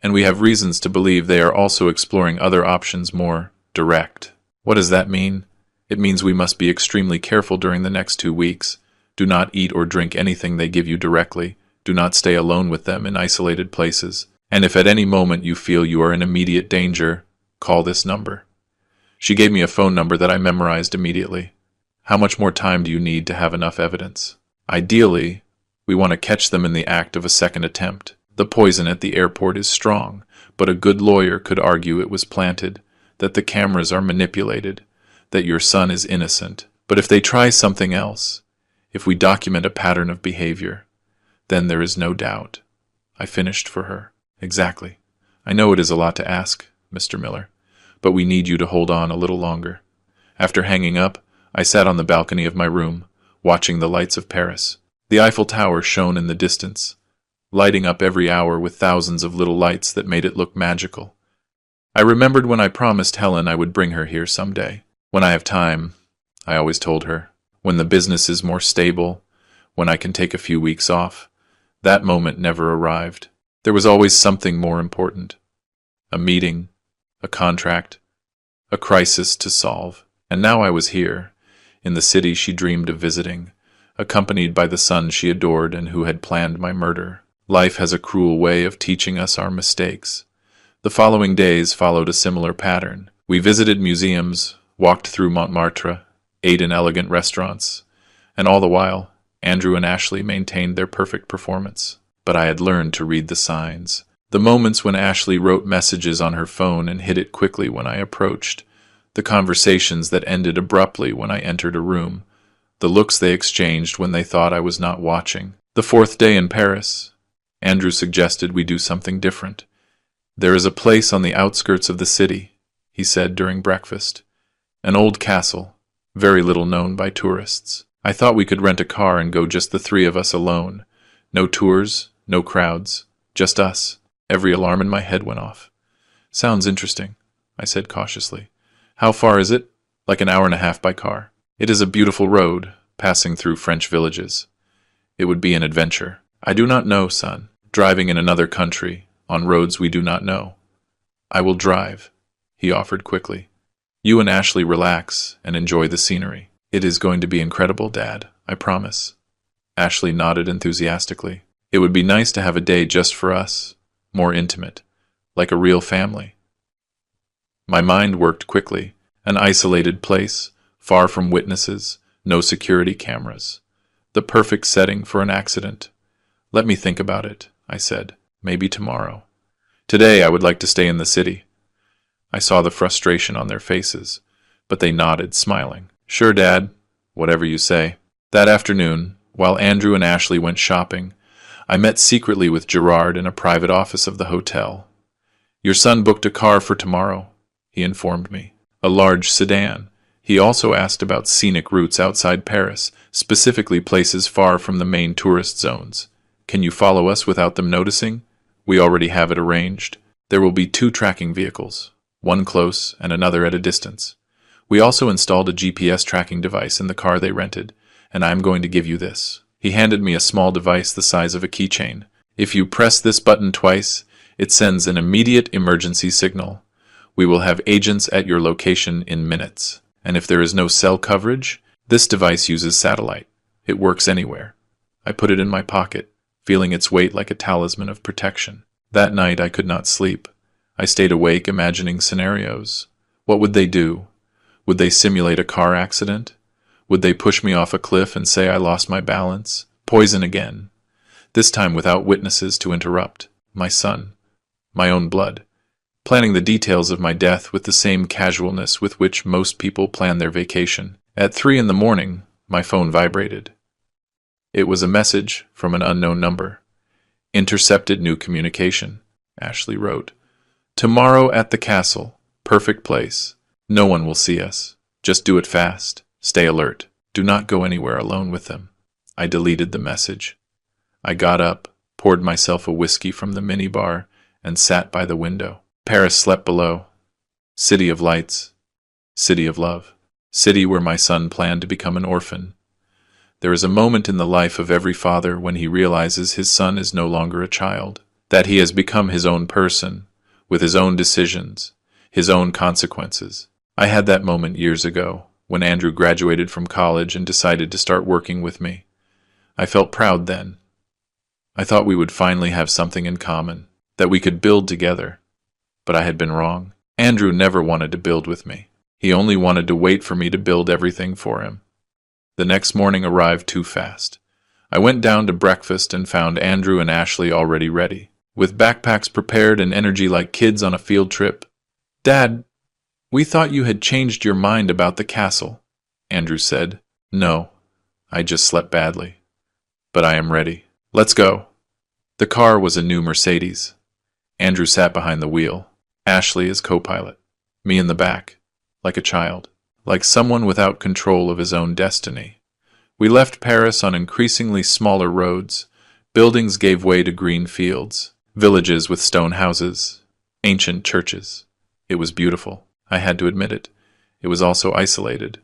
And we have reasons to believe they are also exploring other options more direct. What does that mean? It means we must be extremely careful during the next 2 weeks, Do not eat or drink anything they give you directly. Do not stay alone with them in isolated places. And if at any moment you feel you are in immediate danger, call this number. She gave me a phone number that I memorized immediately. How much more time do you need to have enough evidence? Ideally, we want to catch them in the act of a second attempt. The poison at the airport is strong, but a good lawyer could argue it was planted, that the cameras are manipulated, that your son is innocent. But if they try something else, if we document a pattern of behavior, then there is no doubt. I finished for her. Exactly. I know it is a lot to ask, Mr. Miller, but we need you to hold on a little longer. After hanging up, I sat on the balcony of my room, watching the lights of Paris. The Eiffel Tower shone in the distance, lighting up every hour with thousands of little lights that made it look magical. I remembered when I promised Helen I would bring her here someday. When I have time, I always told her. When the business is more stable, when I can take a few weeks off. That moment never arrived. There was always something more important. A meeting, a contract, a crisis to solve. And now I was here, in the city she dreamed of visiting, accompanied by the son she adored and who had planned my murder. Life has a cruel way of teaching us our mistakes. The following days followed a similar pattern. We visited museums, walked through Montmartre, ate in elegant restaurants, and all the while, Andrew and Ashley maintained their perfect performance. But I had learned to read the signs. The moments when Ashley wrote messages on her phone and hid it quickly when I approached, the conversations that ended abruptly when I entered a room, the looks they exchanged when they thought I was not watching. The fourth day in Paris, Andrew suggested we do something different. There is a place on the outskirts of the city, he said during breakfast. An old castle, very little known by tourists. I thought we could rent a car and go just the three of us alone. No tours, no crowds, just us. Every alarm in my head went off. Sounds interesting, I said cautiously. How far is it? Like an hour and a half by car. It is a beautiful road, passing through French villages. It would be an adventure. I do not know, son. Driving in another country, on roads we do not know. I will drive, he offered quickly. You and Ashley relax and enjoy the scenery. It is going to be incredible, Dad, I promise. Ashley nodded enthusiastically. It would be nice to have a day just for us, more intimate, like a real family. My mind worked quickly. An isolated place, far from witnesses, no security cameras. The perfect setting for an accident. Let me think about it, I said. Maybe tomorrow. Today I would like to stay in the city. I saw the frustration on their faces, but they nodded, smiling. Sure, Dad. Whatever you say. That afternoon, while Andrew and Ashley went shopping, I met secretly with Gerard in a private office of the hotel. Your son booked a car for tomorrow, he informed me. A large sedan. He also asked about scenic routes outside Paris, specifically places far from the main tourist zones. Can you follow us without them noticing? We already have it arranged. There will be 2 tracking vehicles, one close and another at a distance. We also installed a GPS tracking device in the car they rented, and I am going to give you this. He handed me a small device the size of a keychain. If you press this button twice, it sends an immediate emergency signal. We will have agents at your location in minutes. And if there is no cell coverage, this device uses satellite. It works anywhere. I put it in my pocket, feeling its weight like a talisman of protection. That night I could not sleep. I stayed awake imagining scenarios. What would they do? Would they simulate a car accident? Would they push me off a cliff and say I lost my balance? Poison again. This time without witnesses to interrupt. My son. My own blood. Planning the details of my death with the same casualness with which most people plan their vacation. At 3 a.m, my phone vibrated. It was a message from an unknown number. Intercepted new communication, Ashley wrote. Tomorrow at the castle. Perfect place. No one will see us. Just do it fast. Stay alert. Do not go anywhere alone with them. I deleted the message. I got up, poured myself a whiskey from the minibar, and sat by the window. Paris slept below. City of lights. City of love. City where my son planned to become an orphan. There is a moment in the life of every father when he realizes his son is no longer a child, that he has become his own person, with his own decisions, his own consequences. I had that moment years ago, when Andrew graduated from college and decided to start working with me. I felt proud then. I thought we would finally have something in common, that we could build together. But I had been wrong. Andrew never wanted to build with me. He only wanted to wait for me to build everything for him. The next morning arrived too fast. I went down to breakfast and found Andrew and Ashley already ready, with backpacks prepared and energy like kids on a field trip. "Dad, we thought you had changed your mind about the castle," Andrew said. "No, I just slept badly. But I am ready. Let's go." The car was a new Mercedes. Andrew sat behind the wheel, Ashley as co-pilot, me in the back, like a child, like someone without control of his own destiny. We left Paris on increasingly smaller roads. Buildings gave way to green fields, villages with stone houses, ancient churches. It was beautiful. I had to admit it. It was also isolated,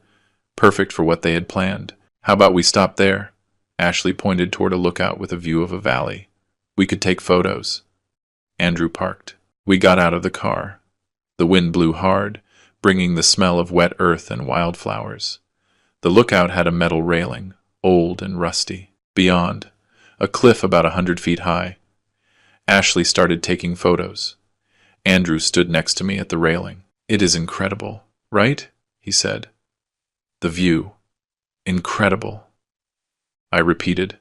perfect for what they had planned. "How about we stop there?" Ashley pointed toward a lookout with a view of a valley. "We could take photos." Andrew parked. We got out of the car. The wind blew hard, bringing the smell of wet earth and wildflowers. The lookout had a metal railing, old and rusty. Beyond, a cliff about 100 feet high. Ashley started taking photos. Andrew stood next to me at the railing. "It is incredible, right?" he said. "The view. Incredible," I repeated,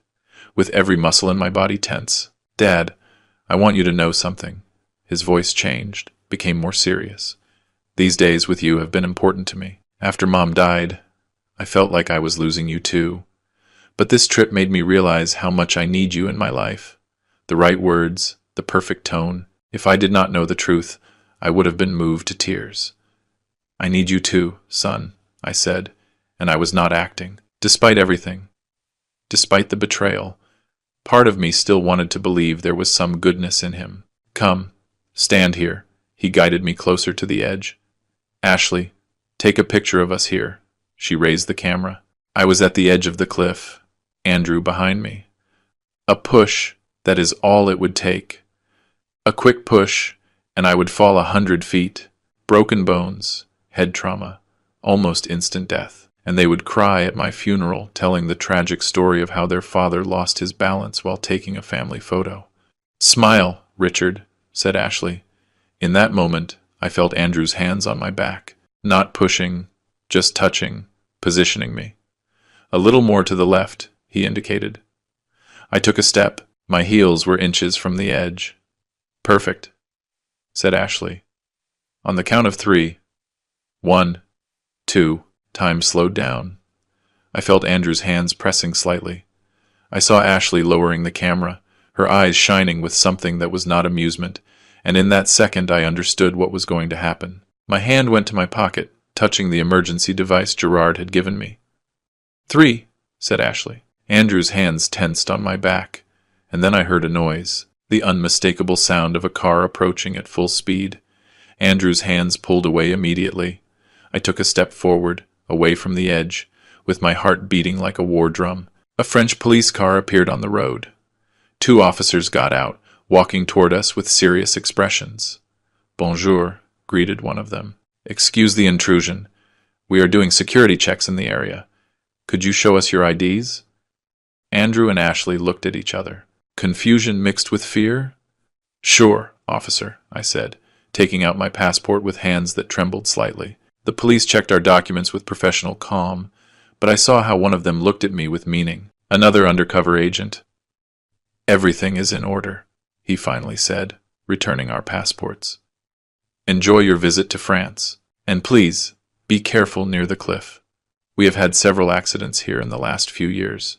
with every muscle in my body tense. "Dad, I want you to know something." His voice changed, became more serious. "These days with you have been important to me. After Mom died, I felt like I was losing you too. But this trip made me realize how much I need you in my life. The right words, the perfect tone. If I did not know the truth, I would have been moved to tears. I need you too, son," I said, and I was not acting. Despite everything, despite the betrayal, part of me still wanted to believe there was some goodness in him. "Come, stand here." He guided me closer to the edge. "Ashley, take a picture of us here." She raised the camera. I was at the edge of the cliff, Andrew behind me. A push, that is all it would take. A quick push, and I would fall 100 feet. Broken bones, head trauma, almost instant death. And they would cry at my funeral, telling the tragic story of how their father lost his balance while taking a family photo. "Smile, Richard," said Ashley. In that moment, I felt Andrew's hands on my back, not pushing, just touching, positioning me. "A little more to the left," he indicated. I took a step. My heels were inches from the edge. "Perfect," said Ashley. "On the count of 3. 1, 2, time slowed down. I felt Andrew's hands pressing slightly. I saw Ashley lowering the camera, her eyes shining with something that was not amusement, and in that second I understood what was going to happen. My hand went to my pocket, touching the emergency device Gerard had given me. 3, said Ashley. Andrew's hands tensed on my back, and then I heard a noise, the unmistakable sound of a car approaching at full speed. Andrew's hands pulled away immediately. I took a step forward, away from the edge, with my heart beating like a war drum. A French police car appeared on the road. 2 officers got out, walking toward us with serious expressions. "Bonjour," greeted one of them. "Excuse the intrusion. We are doing security checks in the area. Could you show us your IDs?" Andrew and Ashley looked at each other. Confusion mixed with fear? "Sure, officer," I said, taking out my passport with hands that trembled slightly. The police checked our documents with professional calm, but I saw how one of them looked at me with meaning. Another undercover agent. "Everything is in order," he finally said, returning our passports. "Enjoy your visit to France, and please, be careful near the cliff. We have had several accidents here in the last few years."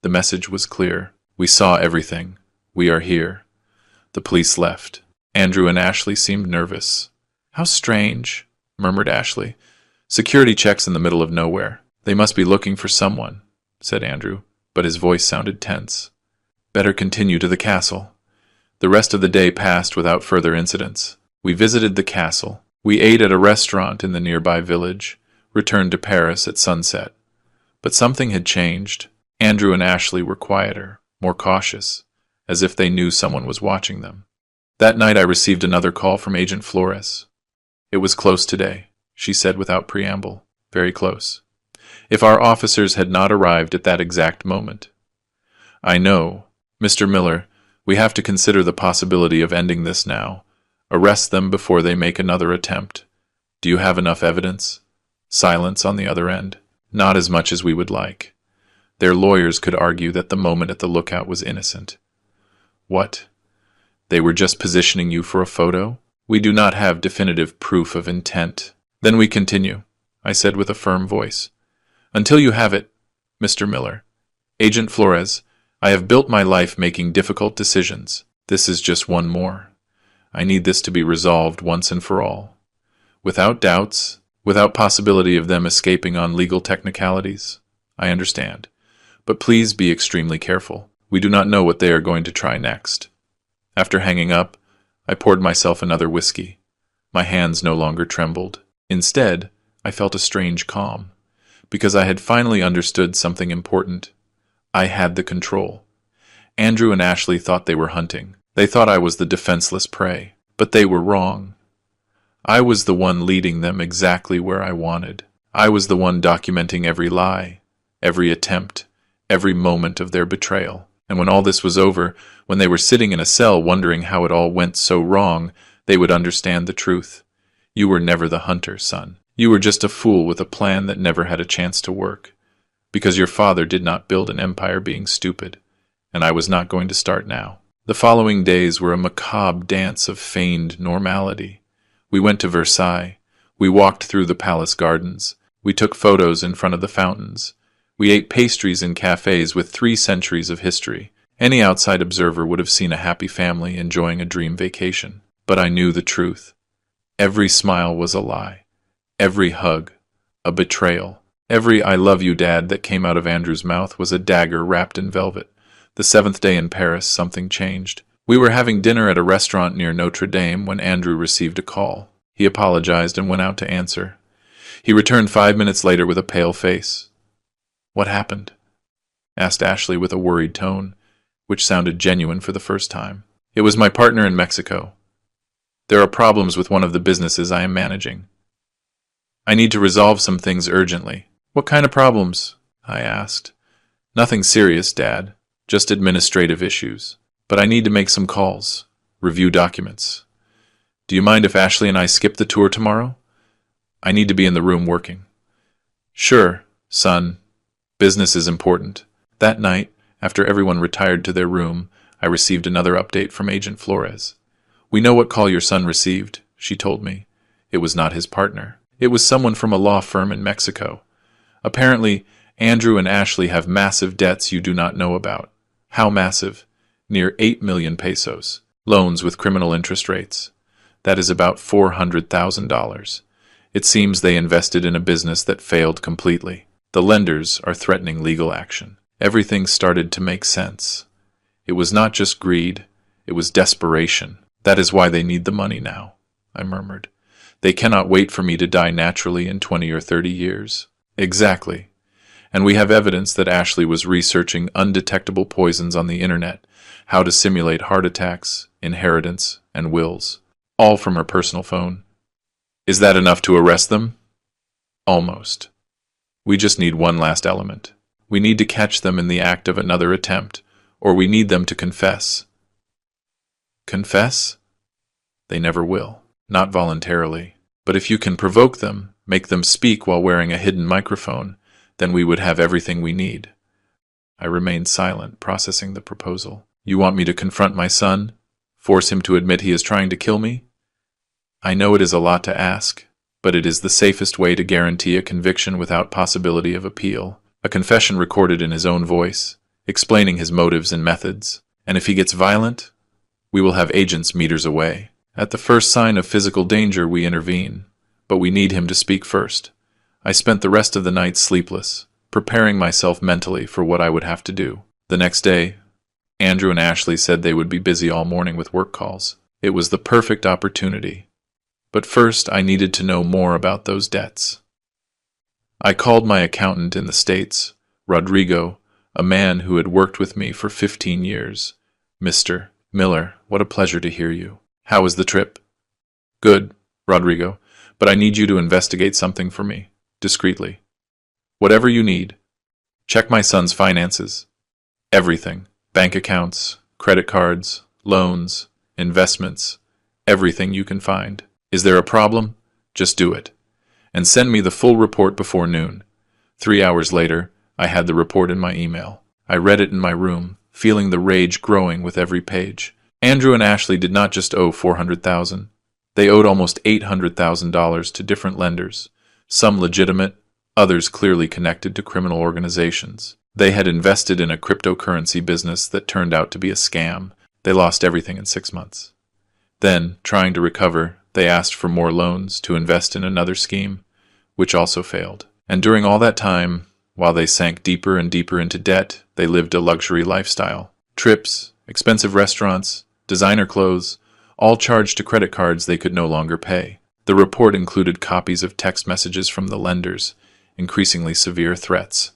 The message was clear. We saw everything. We are here. The police left. Andrew and Ashley seemed nervous. "How strange," murmured Ashley. "Security checks in the middle of nowhere. They must be looking for someone," said Andrew, but his voice sounded tense. "Better continue to the castle." The rest of the day passed without further incidents. We visited the castle. We ate at a restaurant in the nearby village, returned to Paris at sunset. But something had changed. Andrew and Ashley were quieter, more cautious, as if they knew someone was watching them. That night I received another call from Agent Flores. "It was close today," she said without preamble. "Very close. If our officers had not arrived at that exact moment. I know. Mr. Miller, we have to consider the possibility of ending this now. Arrest them before they make another attempt. Do you have enough evidence? Silence on the other end. Not as much as we would like. Their lawyers could argue that the moment at the lookout was innocent. What? They were just positioning you for a photo? We do not have definitive proof of intent. Then we continue, I said with a firm voice. Until you have it, Mr. Miller. Agent Flores, I have built my life making difficult decisions. This is just one more. I need this to be resolved once and for all. Without doubts, without possibility of them escaping on legal technicalities. I understand. But please be extremely careful. We do not know what they are going to try next. After hanging up, I poured myself another whiskey. My hands no longer trembled. Instead, I felt a strange calm, because I had finally understood something important. I had the control. Andrew and Ashley thought they were hunting. They thought I was the defenseless prey, but they were wrong. I was the one leading them exactly where I wanted. I was the one documenting every lie, every attempt, every moment of their betrayal. And when all this was over, when they were sitting in a cell wondering how it all went so wrong, they would understand the truth. You were never the hunter, son. You were just a fool with a plan that never had a chance to work. Because your father did not build an empire being stupid, and I was not going to start now. The following days were a macabre dance of feigned normality. We went to Versailles. We walked through the palace gardens. We took photos in front of the fountains. We ate pastries in cafes with 3 centuries of history. Any outside observer would have seen a happy family enjoying a dream vacation. But I knew the truth. Every smile was a lie. Every hug, a betrayal. Every "I love you, Dad" that came out of Andrew's mouth was a dagger wrapped in velvet. The 7th day in Paris, something changed. We were having dinner at a restaurant near Notre Dame when Andrew received a call. He apologized and went out to answer. He returned 5 minutes later with a pale face. "What happened?" asked Ashley with a worried tone, which sounded genuine for the first time. "It was my partner in Mexico. There are problems with one of the businesses I am managing. I need to resolve some things urgently." "What kind of problems?" I asked. "Nothing serious, Dad. Just administrative issues. But I need to make some calls, review documents. Do you mind if Ashley and I skip the tour tomorrow? I need to be in the room working." "Sure, son. Business is important." That night, after everyone retired to their room, I received another update from Agent Flores. "We know what call your son received," she told me. It was not his partner. It was someone from a law firm in Mexico. Apparently, Andrew and Ashley have massive debts you do not know about. How massive? Near 8 million pesos. Loans with criminal interest rates. That is about $400,000. It seems they invested in a business that failed completely. The lenders are threatening legal action. Everything started to make sense. It was not just greed, it was desperation. "That is why they need the money now," I murmured. "They cannot wait for me to die naturally in 20 or 30 years. "Exactly. And we have evidence that Ashley was researching undetectable poisons on the internet, how to simulate heart attacks, inheritance, and wills, all from her personal phone. Is that enough to arrest them? Almost. We just need one last element. We need to catch them in the act of another attempt, or we need them to confess." "Confess?" "They never will. Not voluntarily. But if you can provoke them, make them speak while wearing a hidden microphone, then we would have everything we need." I remained silent, processing the proposal. "You want me to confront my son? Force him to admit he is trying to kill me?" "I know it is a lot to ask, but it is the safest way to guarantee a conviction without possibility of appeal. A confession recorded in his own voice, explaining his motives and methods. And if he gets violent, we will have agents meters away. At the first sign of physical danger, we intervene. But we need him to speak first." I spent the rest of the night sleepless, preparing myself mentally for what I would have to do. The next day, Andrew and Ashley said they would be busy all morning with work calls. It was the perfect opportunity. But first, I needed to know more about those debts. I called my accountant in the States, Rodrigo, a man who had worked with me for 15 years. "Mr. Miller, what a pleasure to hear you. How was the trip?" "Good, Rodrigo, but I need you to investigate something for me. Discreetly. Whatever you need. Check my son's finances. Everything. Bank accounts, credit cards, loans, investments, everything you can find. Is there a problem? Just do it. And send me the full report before noon. 3 hours later, I had the report in my email. I read it in my room, feeling the rage growing with every page. Andrew and Ashley did not just owe $400,000. They owed almost $800,000 to different lenders, some legitimate, others clearly connected to criminal organizations. They had invested in a cryptocurrency business that turned out to be a scam. They lost everything in 6 months. Then, trying to recover, they asked for more loans to invest in another scheme, which also failed. And during all that time, while they sank deeper and deeper into debt, they lived a luxury lifestyle. Trips, expensive restaurants, designer clothes, all charged to credit cards they could no longer pay. The report included copies of text messages from the lenders, increasingly severe threats.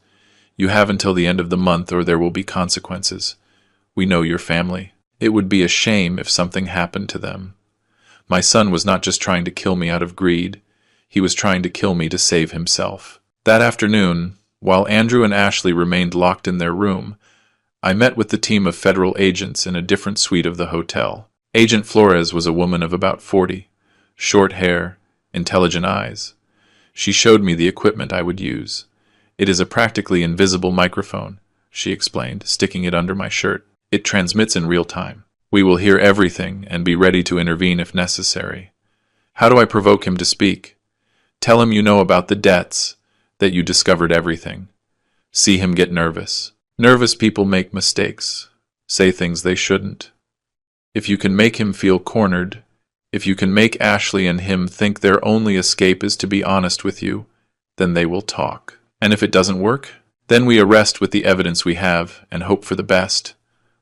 You have until the end of the month or there will be consequences. We know your family. It would be a shame if something happened to them. My son was not just trying to kill me out of greed. He was trying to kill me to save himself. That afternoon, while Andrew and Ashley remained locked in their room, I met with the team of federal agents in a different suite of the hotel. Agent Flores was a woman of about 40, short hair, intelligent eyes. She showed me the equipment I would use. It is a practically invisible microphone, she explained, sticking it under my shirt. It transmits in real time. We will hear everything and be ready to intervene if necessary. How do I provoke him to speak? Tell him you know about the debts, that you discovered everything. See him get nervous. Nervous people make mistakes, say things they shouldn't. If you can make him feel cornered, if you can make Ashley and him think their only escape is to be honest with you, then they will talk. And if it doesn't work, then we arrest with the evidence we have and hope for the best.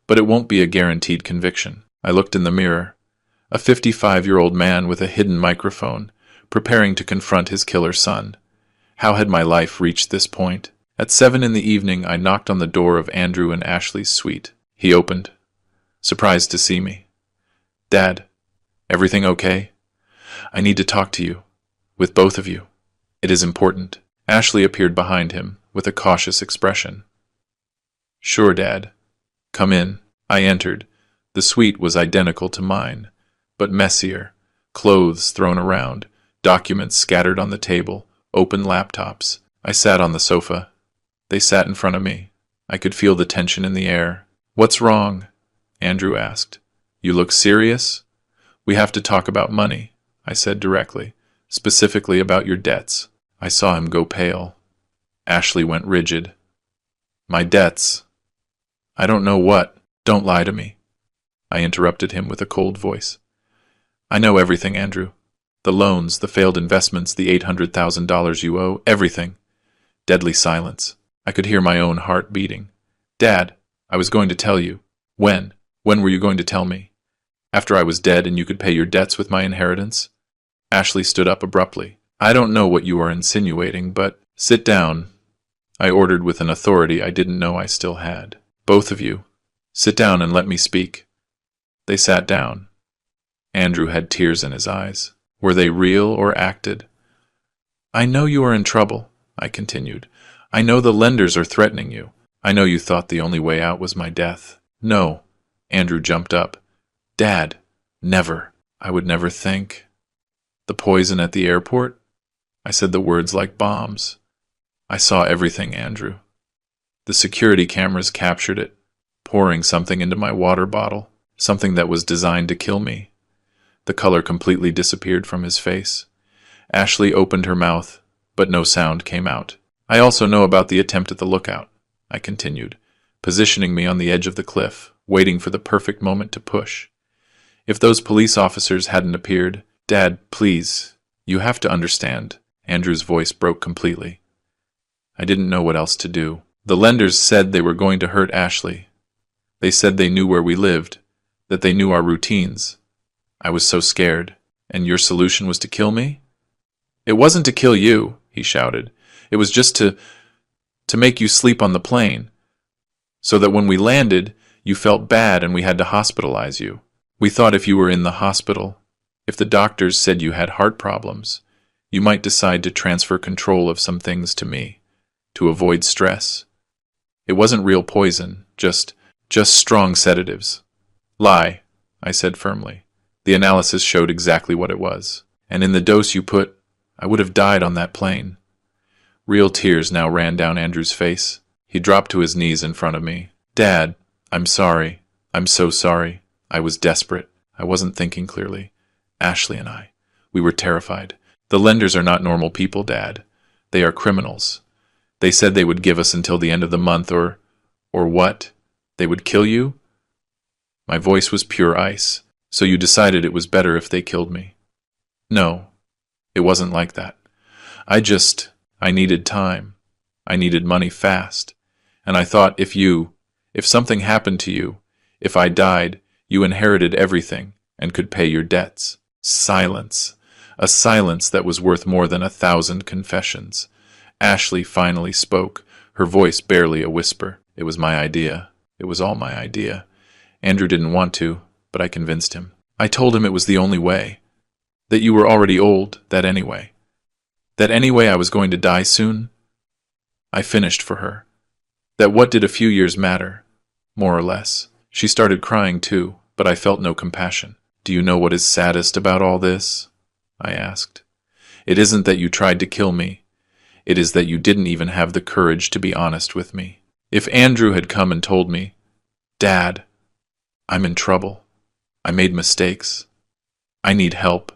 But it won't be a guaranteed conviction. I looked in the mirror. A 55-year-old man with a hidden microphone, preparing to confront his killer son. How had my life reached this point? At 7 p.m, I knocked on the door of Andrew and Ashley's suite. He opened, surprised to see me. Dad, everything okay? I need to talk to you. With both of you. It is important. Ashley appeared behind him, with a cautious expression. Sure, Dad. Come in. I entered. The suite was identical to mine, but messier. Clothes thrown around, documents scattered on the table, open laptops. I sat on the sofa. They sat in front of me. I could feel the tension in the air. What's wrong? Andrew asked. You look serious? We have to talk about money, I said directly, specifically about your debts. I saw him go pale. Ashley went rigid. My debts. I don't know what. Don't lie to me. I interrupted him with a cold voice. I know everything, Andrew. The loans, the failed investments, the $800,000 you owe, everything. Deadly silence. I could hear my own heart beating. Dad, I was going to tell you. When? When were you going to tell me? After I was dead and you could pay your debts with my inheritance? Ashley stood up abruptly. I don't know what you are insinuating, but sit down, I ordered with an authority I didn't know I still had. Both of you, sit down and let me speak. They sat down. Andrew had tears in his eyes. Were they real or acted? I know you are in trouble, I continued. I know the lenders are threatening you. I know you thought the only way out was my death. No, Andrew jumped up. Dad, never. I would never think. The poison at the airport? I said the words like bombs. I saw everything, Andrew. The security cameras captured it, pouring something into my water bottle, something that was designed to kill me. The color completely disappeared from his face. Ashley opened her mouth, but no sound came out. I also know about the attempt at the lookout, I continued, positioning me on the edge of the cliff, waiting for the perfect moment to push. If those police officers hadn't appeared, Dad, please, you have to understand. Andrew's voice broke completely. I didn't know what else to do. The lenders said they were going to hurt Ashley. They said they knew where we lived, that they knew our routines. I was so scared. And your solution was to kill me? It wasn't to kill you, he shouted. It was just to make you sleep on the plane, so that when we landed, you felt bad and we had to hospitalize you. We thought if you were in the hospital, if the doctors said you had heart problems, you might decide to transfer control of some things to me, to avoid stress. It wasn't real poison, just Just strong sedatives. Lie, I said firmly. The analysis showed exactly what it was. And in the dose you put, I would have died on that plane. Real tears now ran down Andrew's face. He dropped to his knees in front of me. Dad, I'm sorry. I'm so sorry. I was desperate. I wasn't thinking clearly. Ashley and I, we were terrified. The lenders are not normal people, Dad. They are criminals. They said they would give us until the end of the month or what? They would kill you? My voice was pure ice. So you decided it was better if they killed me? No, it wasn't like that. I needed time. I needed money fast. And I thought if something happened to you, if I died, you inherited everything and could pay your debts. Silence. A silence that was worth more than 1,000 confessions. Ashley finally spoke, her voice barely a whisper. It was my idea. It was all my idea. Andrew didn't want to, but I convinced him. I told him it was the only way. That you were already old, that anyway I was going to die soon. I finished for her. That what did a few years matter? More or less. She started crying too, but I felt no compassion. Do you know what is saddest about all this? I asked. It isn't that you tried to kill me. It is that you didn't even have the courage to be honest with me. If Andrew had come and told me, Dad, I'm in trouble. I made mistakes. I need help.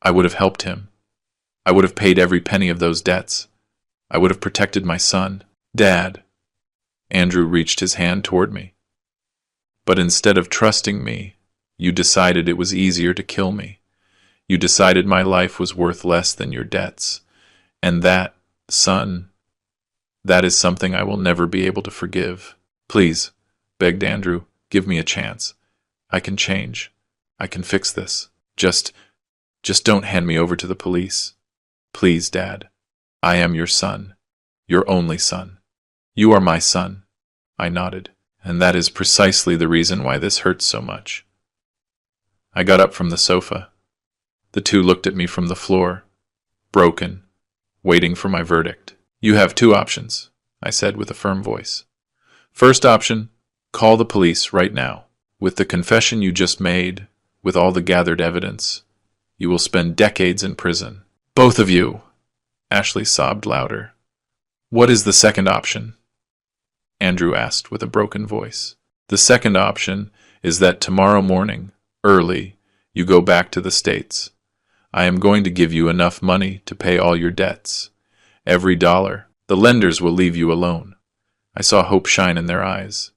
I would have helped him. I would have paid every penny of those debts. I would have protected my son. Dad. Andrew reached his hand toward me. But instead of trusting me, you decided it was easier to kill me. You decided my life was worth less than your debts. And that, son, that is something I will never be able to forgive. Please, begged Andrew, give me a chance. I can change. I can fix this. Just don't hand me over to the police. Please, Dad. I am your son. Your only son. You are my son. I nodded. And that is precisely the reason why this hurts so much. I got up from the sofa. The two looked at me from the floor, broken, waiting for my verdict. You have two options, I said with a firm voice. First option, call the police right now. With the confession you just made, with all the gathered evidence, you will spend decades in prison. Both of you! Ashley sobbed louder. What is the second option? Andrew asked with a broken voice. The second option is that tomorrow morning, early, you go back to the States. I am going to give you enough money to pay all your debts. Every dollar. The lenders will leave you alone. I saw hope shine in their eyes.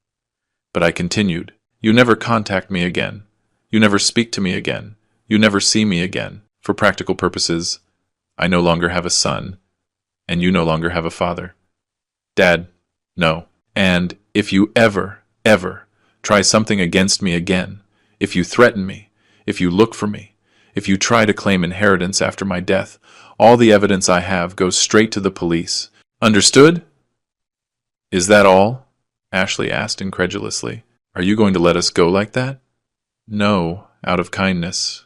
But I continued. You never contact me again. You never speak to me again. You never see me again. For practical purposes, I no longer have a son, and you no longer have a father. Dad, no. And if you ever try something against me again, if you threaten me, if you look for me, if you try to claim inheritance after my death, all the evidence I have goes straight to the police. Understood? Is that all? Ashley asked incredulously. Are you going to let us go like that? No, out of kindness,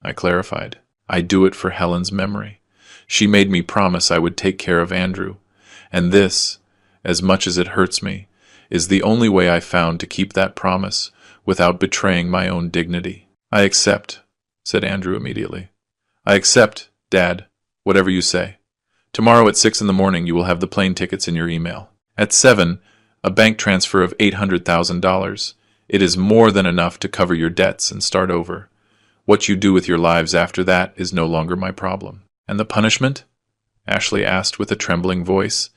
I clarified. I do it for Helen's memory. She made me promise I would take care of Andrew, and this, as much as it hurts me, is the only way I found to keep that promise without betraying my own dignity. I accept, said Andrew immediately. I accept, Dad, whatever you say. Tomorrow at 6 a.m. you will have the plane tickets in your email. At 7, a bank transfer of $800,000. It is more than enough to cover your debts and start over. What you do with your lives after that is no longer my problem. And the punishment? Ashley asked with a trembling voice.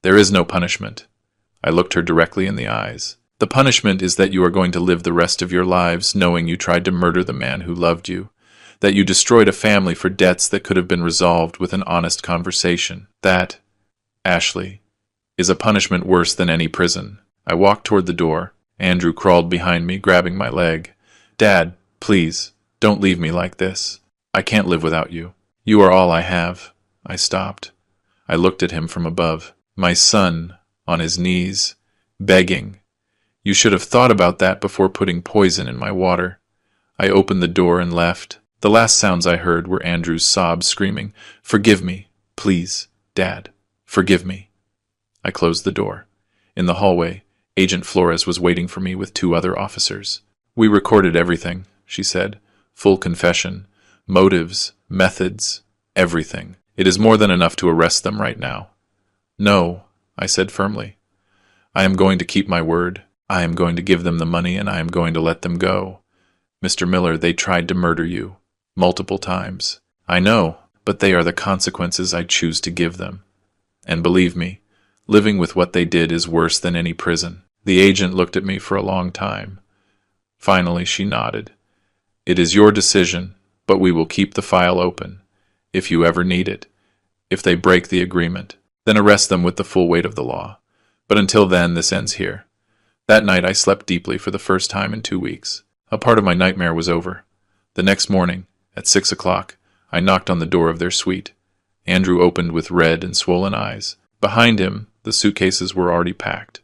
There is no punishment. I looked her directly in the eyes. The punishment is that you are going to live the rest of your lives knowing you tried to murder the man who loved you, that you destroyed a family for debts that could have been resolved with an honest conversation. That, Ashley, is a punishment worse than any prison. I walked toward the door. Andrew crawled behind me, grabbing my leg. Dad, please, don't leave me like this. I can't live without you. You are all I have. I stopped. I looked at him from above. My son, on his knees, begging. You should have thought about that before putting poison in my water. I opened the door and left. The last sounds I heard were Andrew's sobs screaming, Forgive me, please, Dad, forgive me. I closed the door. In the hallway, Agent Flores was waiting for me with 2 other officers. "We recorded everything," she said. "Full confession, motives, methods, everything. It is more than enough to arrest them right now." "No," I said firmly. "I am going to keep my word. I am going to give them the money and I am going to let them go. Mr. Miller, they tried to murder you. Multiple times. I know, but they are the consequences I choose to give them. And believe me, living with what they did is worse than any prison." The agent looked at me for a long time. Finally, she nodded. "It is your decision, but we will keep the file open. If you ever need it. If they break the agreement, then arrest them with the full weight of the law. But until then, this ends here." That night I slept deeply for the first time in 2 weeks. A part of my nightmare was over. The next morning, at 6 o'clock, I knocked on the door of their suite. Andrew opened with red and swollen eyes. Behind him, the suitcases were already packed.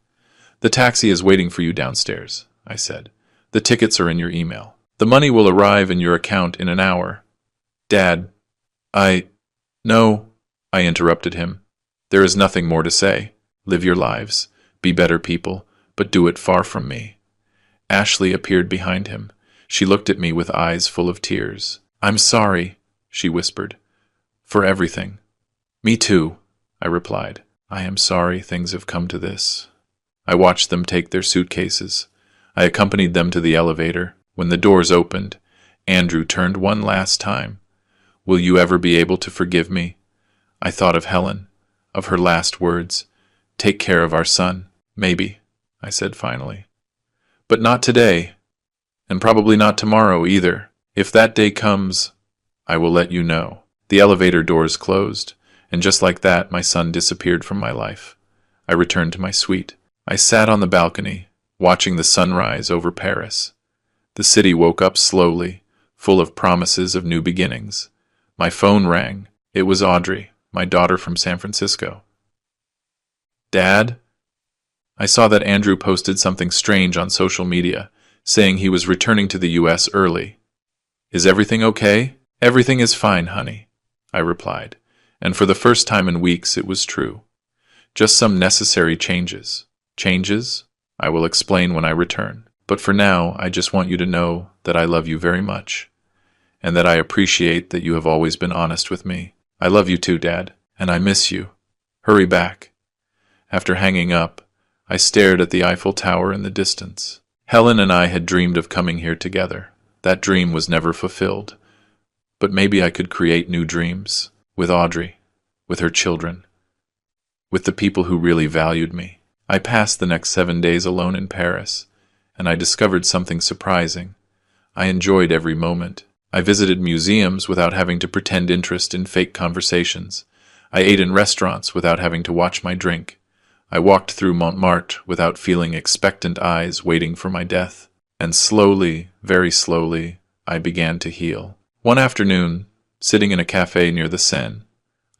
"The taxi is waiting for you downstairs," I said. "The tickets are in your email. The money will arrive in your account in an hour." "Dad, No," I interrupted him. "There is nothing more to say. Live your lives. Be better people, but do it far from me." Ashley appeared behind him. She looked at me with eyes full of tears. "I'm sorry," she whispered, "for everything." "Me too," I replied. "I am sorry things have come to this." I watched them take their suitcases. I accompanied them to the elevator. When the doors opened, Andrew turned one last time. "Will you ever be able to forgive me?" I thought of Helen, of her last words. "Take care of our son." "Maybe," I said finally. "But not today, and probably not tomorrow either. If that day comes, I will let you know." The elevator doors closed, and just like that, my son disappeared from my life. I returned to my suite. I sat on the balcony, watching the sunrise over Paris. The city woke up slowly, full of promises of new beginnings. My phone rang. It was Audrey, my daughter from San Francisco. "Dad?" I saw that Andrew posted something strange on social media, saying he was returning to the U.S. early. "Is everything okay?" "Everything is fine, honey," I replied, and for the first time in weeks it was true. Just some necessary changes. Changes? I will explain when I return. But for now, I just want you to know that I love you very much, and that I appreciate that you have always been honest with me. I love you too, Dad, and I miss you. Hurry back. After hanging up, I stared at the Eiffel Tower in the distance. Helen and I had dreamed of coming here together. That dream was never fulfilled. But maybe I could create new dreams, with Audrey, with her children, with the people who really valued me. I passed the next 7 days alone in Paris, and I discovered something surprising. I enjoyed every moment. I visited museums without having to pretend interest in fake conversations. I ate in restaurants without having to watch my drink. I walked through Montmartre without feeling expectant eyes waiting for my death. And slowly, very slowly, I began to heal. One afternoon, sitting in a cafe near the Seine,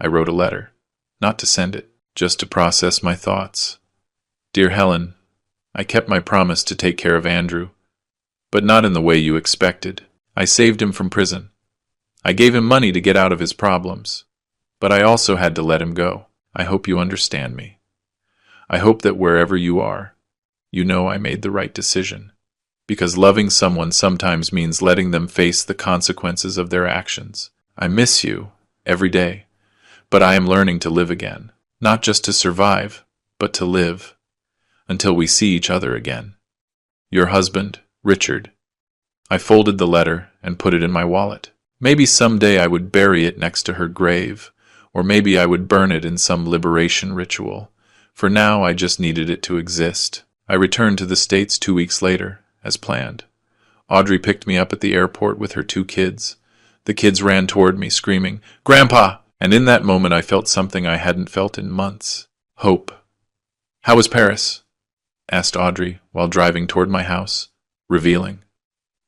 I wrote a letter. Not to send it, just to process my thoughts. "Dear Helen, I kept my promise to take care of Andrew, but not in the way you expected. I saved him from prison. I gave him money to get out of his problems, but I also had to let him go. I hope you understand me. I hope that wherever you are, you know I made the right decision, because loving someone sometimes means letting them face the consequences of their actions. I miss you every day, but I am learning to live again, not just to survive, but to live, until we see each other again. Your husband, Richard." I folded the letter and put it in my wallet. Maybe someday I would bury it next to her grave, or maybe I would burn it in some liberation ritual. For now, I just needed it to exist. I returned to the States 2 weeks later, as planned. Audrey picked me up at the airport with her 2 kids. The kids ran toward me, screaming, "Grandpa!" And in that moment I felt something I hadn't felt in months. Hope. "How was Paris?" asked Audrey while driving toward my house. "Revealing,"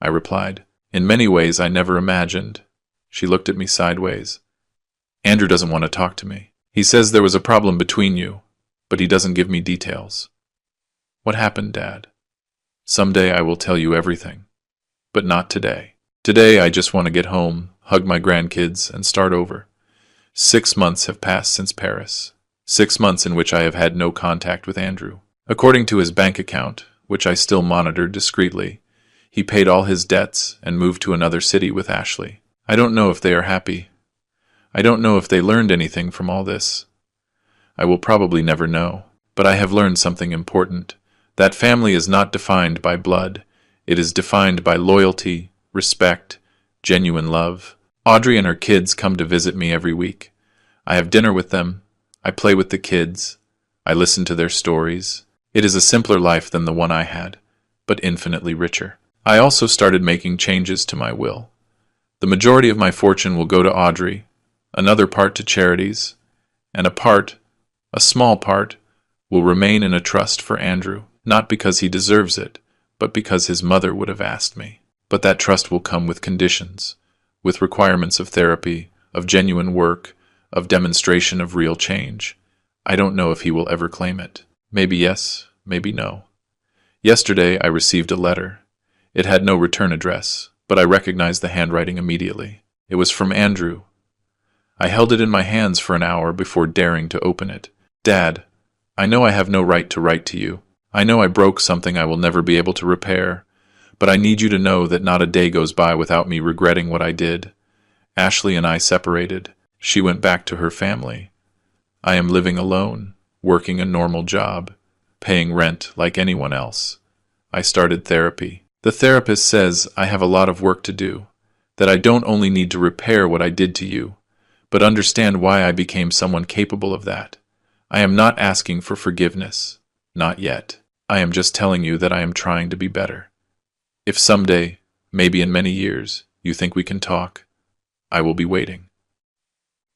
I replied. "In many ways I never imagined." She looked at me sideways. "Andrew doesn't want to talk to me. He says there was a problem between you, but he doesn't give me details." "What happened, Dad?" "Someday I will tell you everything, but not today. Today I just want to get home, hug my grandkids, and start over. 6 months have passed since Paris. 6 months in which I have had no contact with Andrew. According to his bank account, which I still monitored discreetly, he paid all his debts and moved to another city with Ashley. I don't know if they are happy. I don't know if they learned anything from all this. I will probably never know. But I have learned something important. That family is not defined by blood. It is defined by loyalty, respect, genuine love. Audrey and her kids come to visit me every week. I have dinner with them. I play with the kids. I listen to their stories. It is a simpler life than the one I had, but infinitely richer. I also started making changes to my will. The majority of my fortune will go to Audrey, another part to charities, and a small part, will remain in a trust for Andrew, not because he deserves it, but because his mother would have asked me. But that trust will come with conditions, with requirements of therapy, of genuine work, of demonstration of real change. I don't know if he will ever claim it. Maybe yes, maybe no. Yesterday I received a letter. It had no return address, but I recognized the handwriting immediately. It was from Andrew. I held it in my hands for an hour before daring to open it. Dad, I know I have no right to write to you. I know I broke something I will never be able to repair, but I need you to know that not a day goes by without me regretting what I did. Ashley and I separated. She went back to her family. I am living alone, working a normal job, paying rent like anyone else. I started therapy. The therapist says I have a lot of work to do, that I don't only need to repair what I did to you, but understand why I became someone capable of that. I am not asking for forgiveness. Not yet. I am just telling you that I am trying to be better. If someday, maybe in many years, you think we can talk, I will be waiting.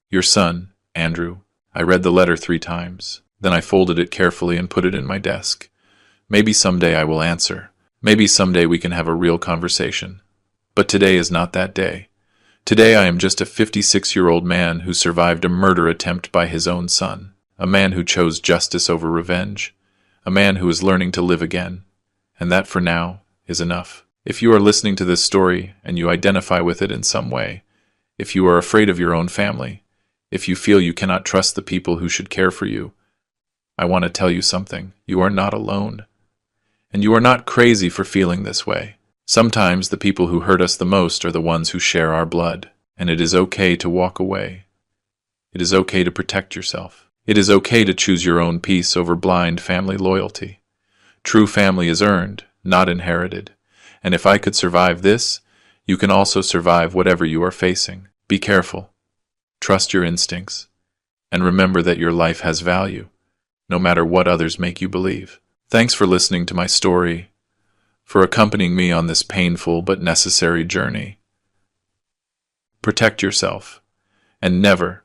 Your son, Andrew. I read the letter 3 times. Then I folded it carefully and put it in my desk. Maybe someday I will answer. Maybe someday we can have a real conversation. But today is not that day. Today I am just a 56-year-old man who survived a murder attempt by his own son. A man who chose justice over revenge. A man who is learning to live again. And that, for now, is enough. If you are listening to this story and you identify with it in some way, if you are afraid of your own family, if you feel you cannot trust the people who should care for you, I want to tell you something. You are not alone. And you are not crazy for feeling this way. Sometimes the people who hurt us the most are the ones who share our blood, and it is okay to walk away. It is okay to protect yourself. It is okay to choose your own peace over blind family loyalty. True family is earned, not inherited. And if I could survive this, you can also survive whatever you are facing. Be careful. Trust your instincts. And remember that your life has value, no matter what others make you believe. Thanks for listening to my story, for accompanying me on this painful but necessary journey. Protect yourself, and never,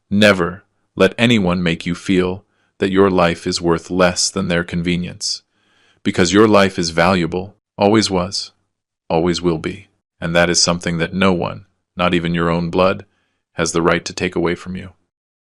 never let anyone make you feel that your life is worth less than their convenience, because your life is valuable, always was, always will be, and that is something that no one, not even your own blood, has the right to take away from you.